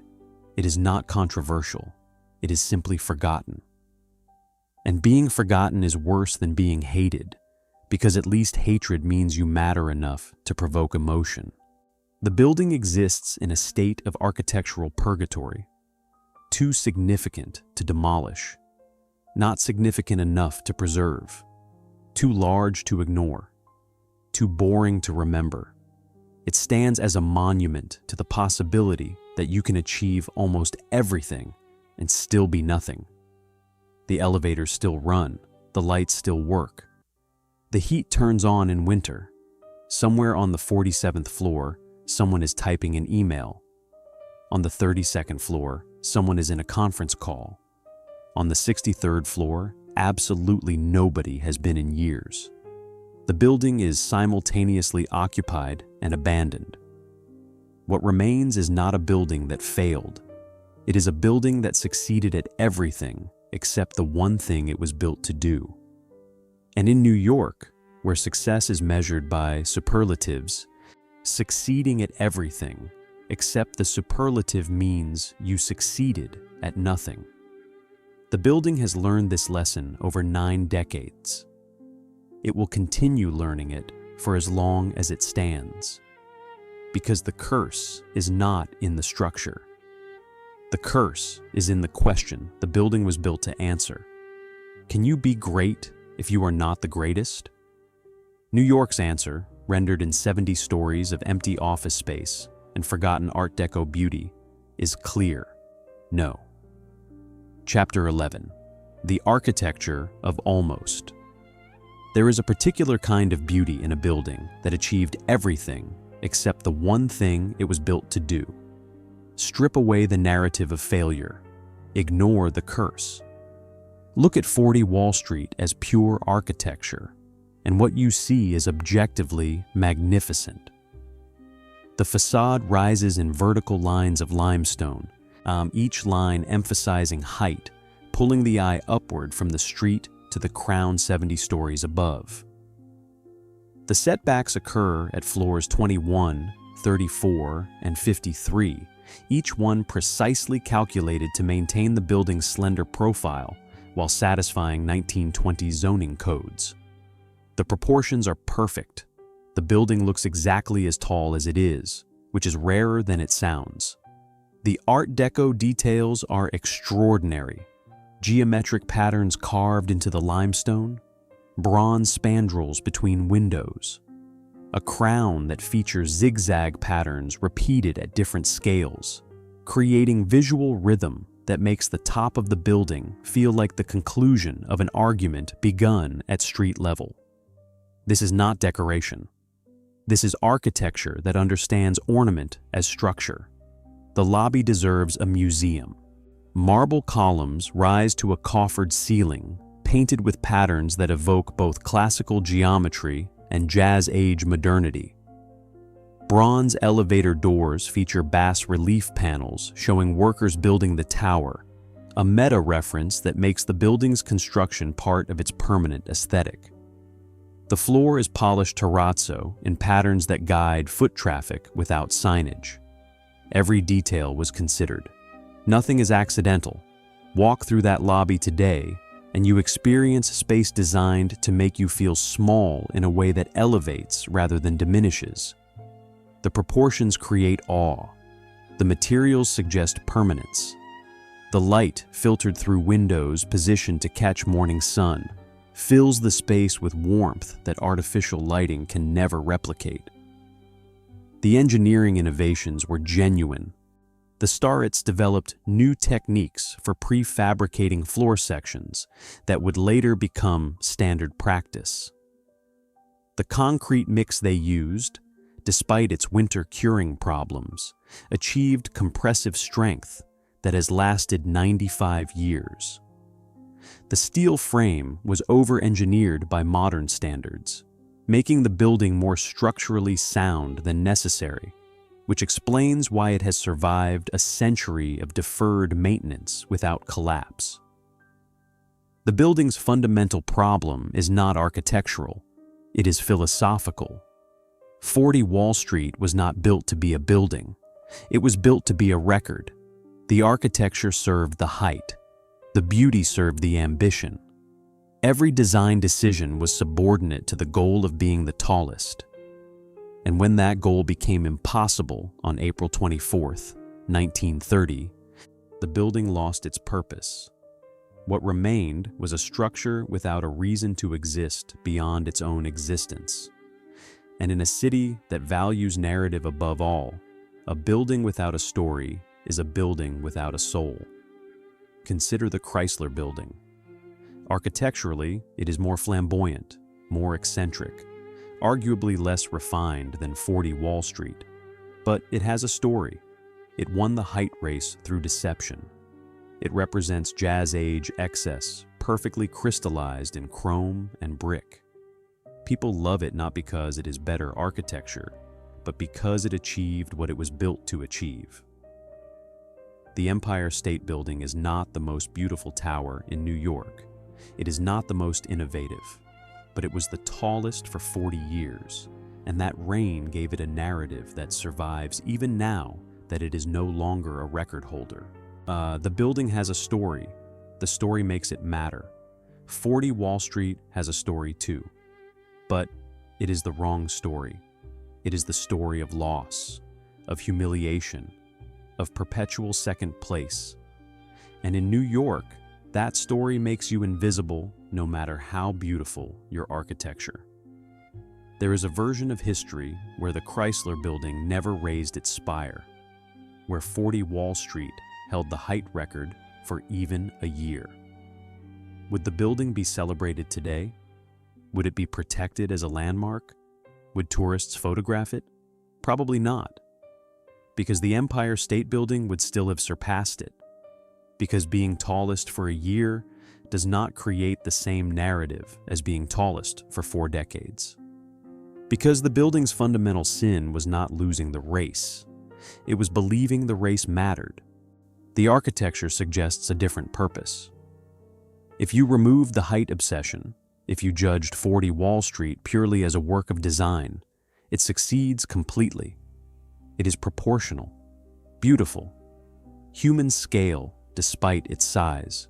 It is not controversial. It is simply forgotten. And being forgotten is worse than being hated, because at least hatred means you matter enough to provoke emotion. The building exists in a state of architectural purgatory, too significant to demolish, not significant enough to preserve, too large to ignore, too boring to remember. It stands as a monument to the possibility that you can achieve almost everything and still be nothing. The elevators still run, the lights still work. The heat turns on in winter. Somewhere on the 47th floor, someone is typing an email. On the 32nd floor, someone is in a conference call. On the 63rd floor, absolutely nobody has been in years. The building is simultaneously occupied and abandoned. What remains is not a building that failed. It is a building that succeeded at everything except the one thing it was built to do. And in New York, where success is measured by superlatives, succeeding at everything except the superlative means you succeeded at nothing. The building has learned this lesson over 9 decades. It will continue learning it for as long as it stands. Because the curse is not in the structure. The curse is in the question the building was built to answer. Can you be great if you are not the greatest? New York's answer, rendered in 70 stories of empty office space and forgotten Art Deco beauty, is clear: no. Chapter 11. The Architecture of Almost. There is a particular kind of beauty in a building that achieved everything except the one thing it was built to do. Strip away the narrative of failure. Ignore the curse. Look at 40 Wall Street as pure architecture, and what you see is objectively magnificent. The facade rises in vertical lines of limestone, each line emphasizing height, pulling the eye upward from the street to the crown 70 stories above. The setbacks occur at floors 21, 34, and 53, each one precisely calculated to maintain the building's slender profile while satisfying 1920s zoning codes. The proportions are perfect. The building looks exactly as tall as it is, which is rarer than it sounds. The Art Deco details are extraordinary. Geometric patterns carved into the limestone, bronze spandrels between windows, a crown that features zigzag patterns repeated at different scales, creating visual rhythm that makes the top of the building feel like the conclusion of an argument begun at street level. This is not decoration. This is architecture that understands ornament as structure. The lobby deserves a museum. Marble columns rise to a coffered ceiling, painted with patterns that evoke both classical geometry and Jazz-age modernity. Bronze elevator doors feature bas-relief panels showing workers building the tower, a meta-reference that makes the building's construction part of its permanent aesthetic. The floor is polished terrazzo in patterns that guide foot traffic without signage. Every detail was considered. Nothing is accidental. Walk through that lobby today, and you experience space designed to make you feel small in a way that elevates rather than diminishes. The proportions create awe. The materials suggest permanence. The light, filtered through windows positioned to catch morning sun, fills the space with warmth that artificial lighting can never replicate. The engineering innovations were genuine. The Starets developed new techniques for prefabricating floor sections that would later become standard practice. The concrete mix they used, despite its winter curing problems, achieved compressive strength that has lasted 95 years. The steel frame was over-engineered by modern standards, making the building more structurally sound than necessary, which explains why it has survived a century of deferred maintenance without collapse. The building's fundamental problem is not architectural, it is philosophical. 40 Wall Street was not built to be a building, it was built to be a record. The architecture served the height, the beauty served the ambition. Every design decision was subordinate to the goal of being the tallest. And when that goal became impossible on April 24, 1930, the building lost its purpose. What remained was a structure without a reason to exist beyond its own existence. And in a city that values narrative above all, a building without a story is a building without a soul. Consider the Chrysler Building. Architecturally, it is more flamboyant, more eccentric, arguably less refined than 40 Wall Street. But it has a story. It won the height race through deception. It represents Jazz-age excess, perfectly crystallized in chrome and brick. People love it not because it is better architecture, but because it achieved what it was built to achieve. The Empire State Building is not the most beautiful tower in New York. It is not the most innovative, but it was the tallest for 40 years, and that reign gave it a narrative that survives even now that it is no longer a record holder. The building has a story. The story makes it matter. 40 Wall Street has a story too, but it is the wrong story. It is the story of loss, of humiliation, of perpetual second place. And in New York, that story makes you invisible no matter how beautiful your architecture. There is a version of history where the Chrysler Building never raised its spire, where 40 Wall Street held the height record for even a year. Would the building be celebrated today? Would it be protected as a landmark? Would tourists photograph it? Probably not. Because the Empire State Building would still have surpassed it. Because being tallest for a year does not create the same narrative as being tallest for 4 decades. Because the building's fundamental sin was not losing the race. It was believing the race mattered. The architecture suggests a different purpose. If you removed the height obsession, if you judged 40 Wall Street purely as a work of design, it succeeds completely. It is proportional, beautiful, human scale despite its size.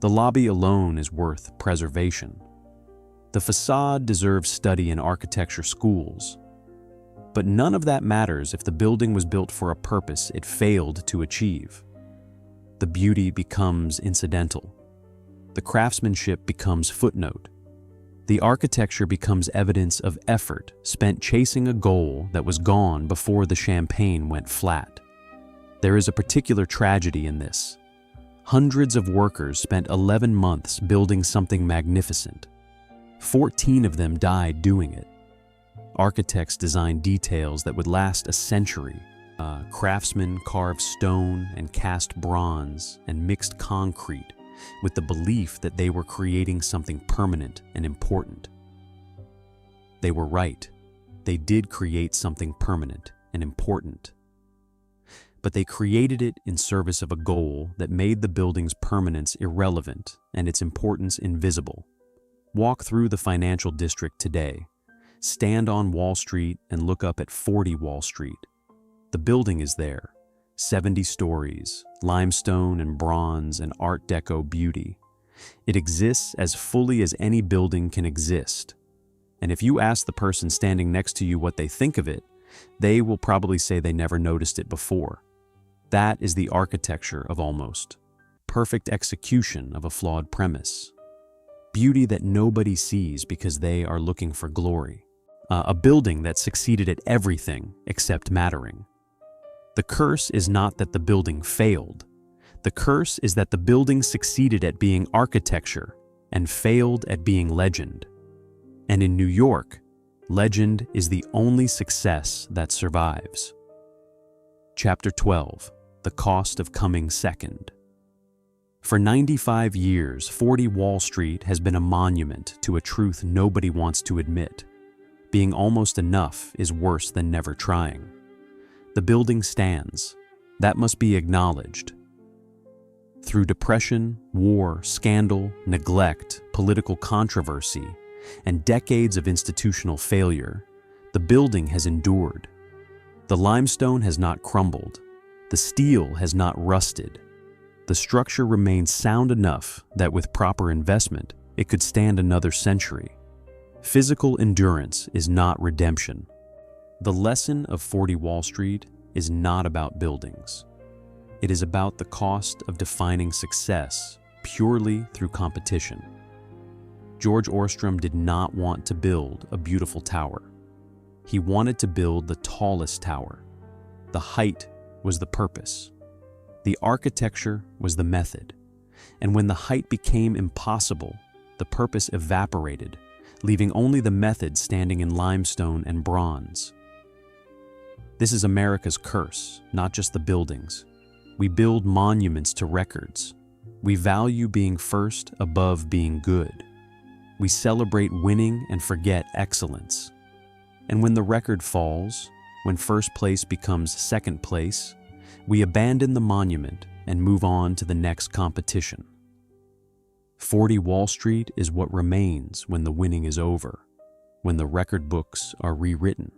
The lobby alone is worth preservation. The facade deserves study in architecture schools. But none of that matters if the building was built for a purpose it failed to achieve. The beauty becomes incidental. The craftsmanship becomes footnote. The architecture becomes evidence of effort spent chasing a goal that was gone before the champagne went flat. There is a particular tragedy in this. Hundreds of workers spent 11 months building something magnificent. 14 of them died doing it. Architects designed details that would last a century. Craftsmen carved stone and cast bronze and mixed concrete with the belief that they were creating something permanent and important. They were right. They did create something permanent and important. But they created it in service of a goal that made the building's permanence irrelevant and its importance invisible. Walk through the financial district today. Stand on Wall Street and look up at 40 Wall Street. The building is there, 70 stories, limestone and bronze and Art Deco beauty. It exists as fully as any building can exist. And if you ask the person standing next to you what they think of it, they will probably say they never noticed it before. That is the architecture of almost. Perfect execution of a flawed premise. Beauty that nobody sees because they are looking for glory. A building that succeeded at everything except mattering. The curse is not that the building failed. The curse is that the building succeeded at being architecture and failed at being legend. And in New York, legend is the only success that survives. Chapter 12. The Cost of Coming Second. For 95 years, 40 Wall Street has been a monument to a truth nobody wants to admit. Being almost enough is worse than never trying. The building stands. That must be acknowledged. Through depression, war, scandal, neglect, political controversy, and decades of institutional failure, the building has endured. The limestone has not crumbled. The steel has not rusted. The structure remains sound enough that with proper investment, it could stand another century. Physical endurance is not redemption. The lesson of 40 Wall Street is not about buildings. It is about the cost of defining success purely through competition. George Orstrom did not want to build a beautiful tower. He wanted to build the tallest tower. The height was the purpose. The architecture was the method. And when the height became impossible, the purpose evaporated, leaving only the method standing in limestone and bronze. This is America's curse, not just the buildings. We build monuments to records. We value being first above being good. We celebrate winning and forget excellence. And when the record falls, when first place becomes second place, we abandon the monument and move on to the next competition. 40 Wall Street is what remains when the winning is over, when the record books are rewritten,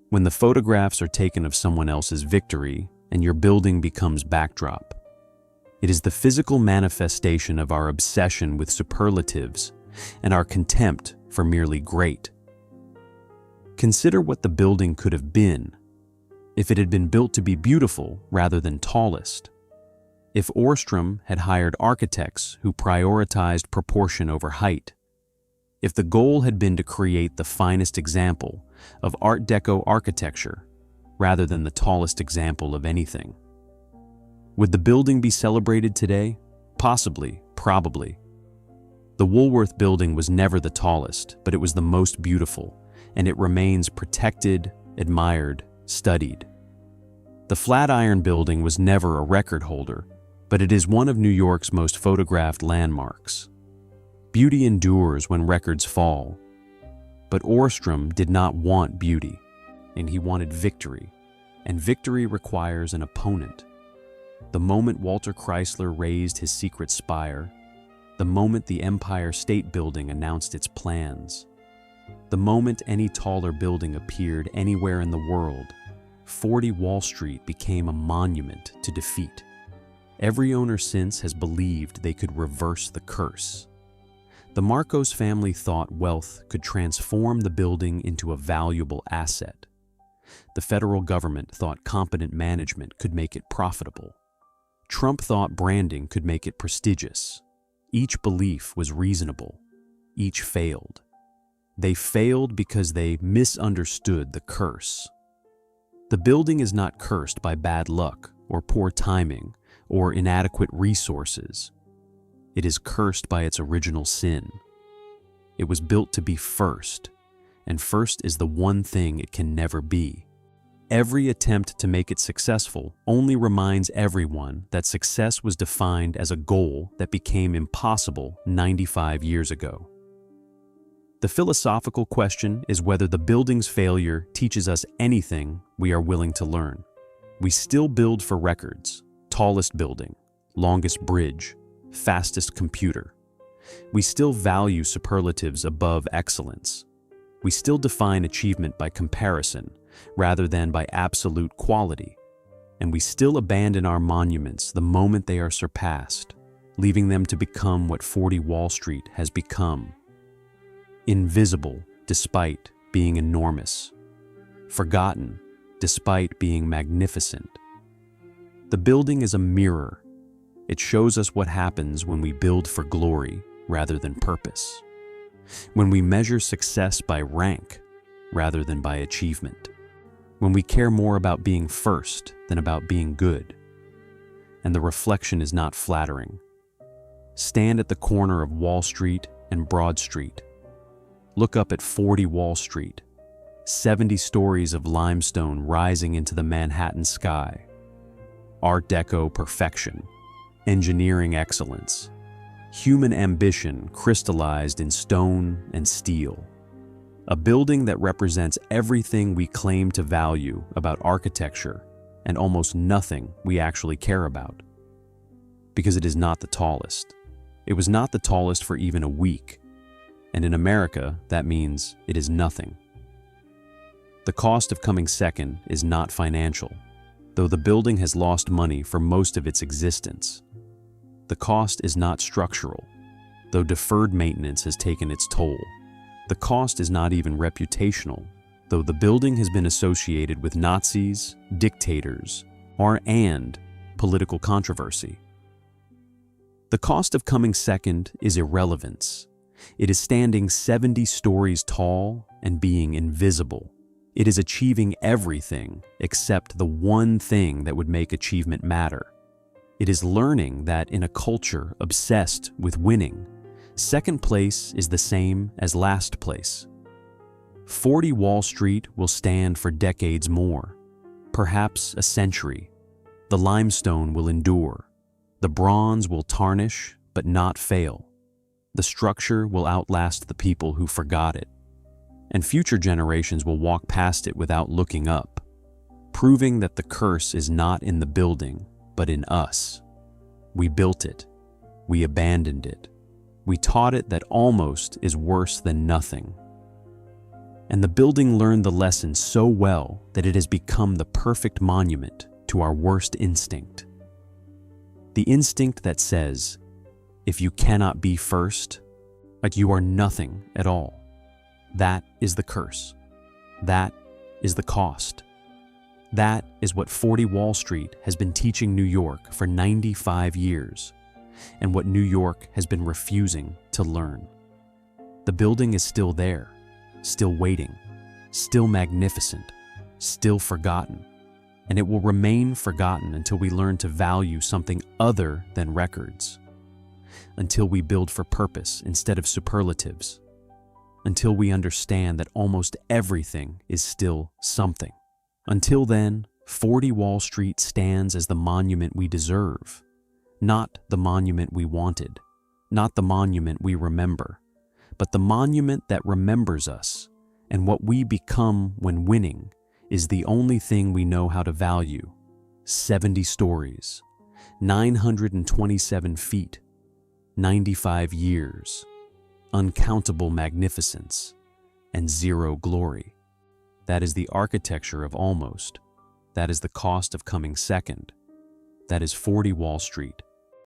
when the photographs are taken of someone else's victory and your building becomes backdrop. It is the physical manifestation of our obsession with superlatives and our contempt for merely great. Consider what the building could have been if it had been built to be beautiful rather than tallest. If Orstrom had hired architects who prioritized proportion over height. If the goal had been to create the finest example of Art Deco architecture rather than the tallest example of anything. Would the building be celebrated today? Possibly, probably. The Woolworth building was never the tallest, but it was the most beautiful, and it remains protected, admired, studied. The Flatiron Building was never a record holder, but it is one of New York's most photographed landmarks. Beauty endures when records fall. But Orstrom did not want beauty, and he wanted victory, and victory requires an opponent. The moment Walter Chrysler raised his secret spire, the moment the Empire State Building announced its plans, the moment any taller building appeared anywhere in the world, 40 Wall Street became a monument to defeat. Every owner since has believed they could reverse the curse. The Marcos family thought wealth could transform the building into a valuable asset. The federal government thought competent management could make it profitable. Trump thought branding could make it prestigious. Each belief was reasonable. Each failed. They failed because they misunderstood the curse. The building is not cursed by bad luck or poor timing or inadequate resources. It is cursed by its original sin. It was built to be first, and first is the one thing it can never be. Every attempt to make it successful only reminds everyone that success was defined as a goal that became impossible 95 years ago. The philosophical question is whether the building's failure teaches us anything we are willing to learn. We still build for records: tallest building, longest bridge, fastest computer. We still value superlatives above excellence. We still define achievement by comparison rather than by absolute quality. And we still abandon our monuments the moment they are surpassed, leaving them to become what 40 Wall Street has become: invisible despite being enormous, forgotten despite being magnificent. The building is a mirror. It shows us what happens when we build for glory rather than purpose, when we measure success by rank rather than by achievement, when we care more about being first than about being good. And the reflection is not flattering. Stand at the corner of Wall Street and Broad Street. Look up at 40 Wall Street, 70 stories of limestone rising into the Manhattan sky. Art Deco perfection, engineering excellence, human ambition crystallized in stone and steel. A building that represents everything we claim to value about architecture and almost nothing we actually care about. Because it is not the tallest. It was not the tallest for even a week. And in America, that means it is nothing. The cost of coming second is not financial, though the building has lost money for most of its existence. The cost is not structural, though deferred maintenance has taken its toll. The cost is not even reputational, though the building has been associated with Nazis, dictators, and political controversy. The cost of coming second is irrelevance. It is standing 70 stories tall and being invisible. It is achieving everything except the one thing that would make achievement matter. It is learning that in a culture obsessed with winning, second place is the same as last place. 40 Wall Street will stand for decades more, perhaps a century. The limestone will endure. The bronze will tarnish but not fail. The structure will outlast the people who forgot it, and future generations will walk past it without looking up, proving that the curse is not in the building, but in us. We built it. We abandoned it. We taught it that almost is worse than nothing. And the building learned the lesson so well that it has become the perfect monument to our worst instinct. The instinct that says, if you cannot be first, like you are nothing at all. That is the curse. That is the cost. That is what 40 Wall Street has been teaching New York for 95 years, and what New York has been refusing to learn. The building is still there, still waiting, still magnificent, still forgotten, and it will remain forgotten until we learn to value something other than records. Until we build for purpose instead of superlatives. Until we understand that almost everything is still something. Until then, 40 Wall Street stands as the monument we deserve, not the monument we wanted, not the monument we remember, but the monument that remembers us, and what we become when winning is the only thing we know how to value. 70 stories, 927 feet, 95 years, uncountable magnificence, and zero glory. That is the architecture of almost. That is the cost of coming second. That is 40 Wall Street.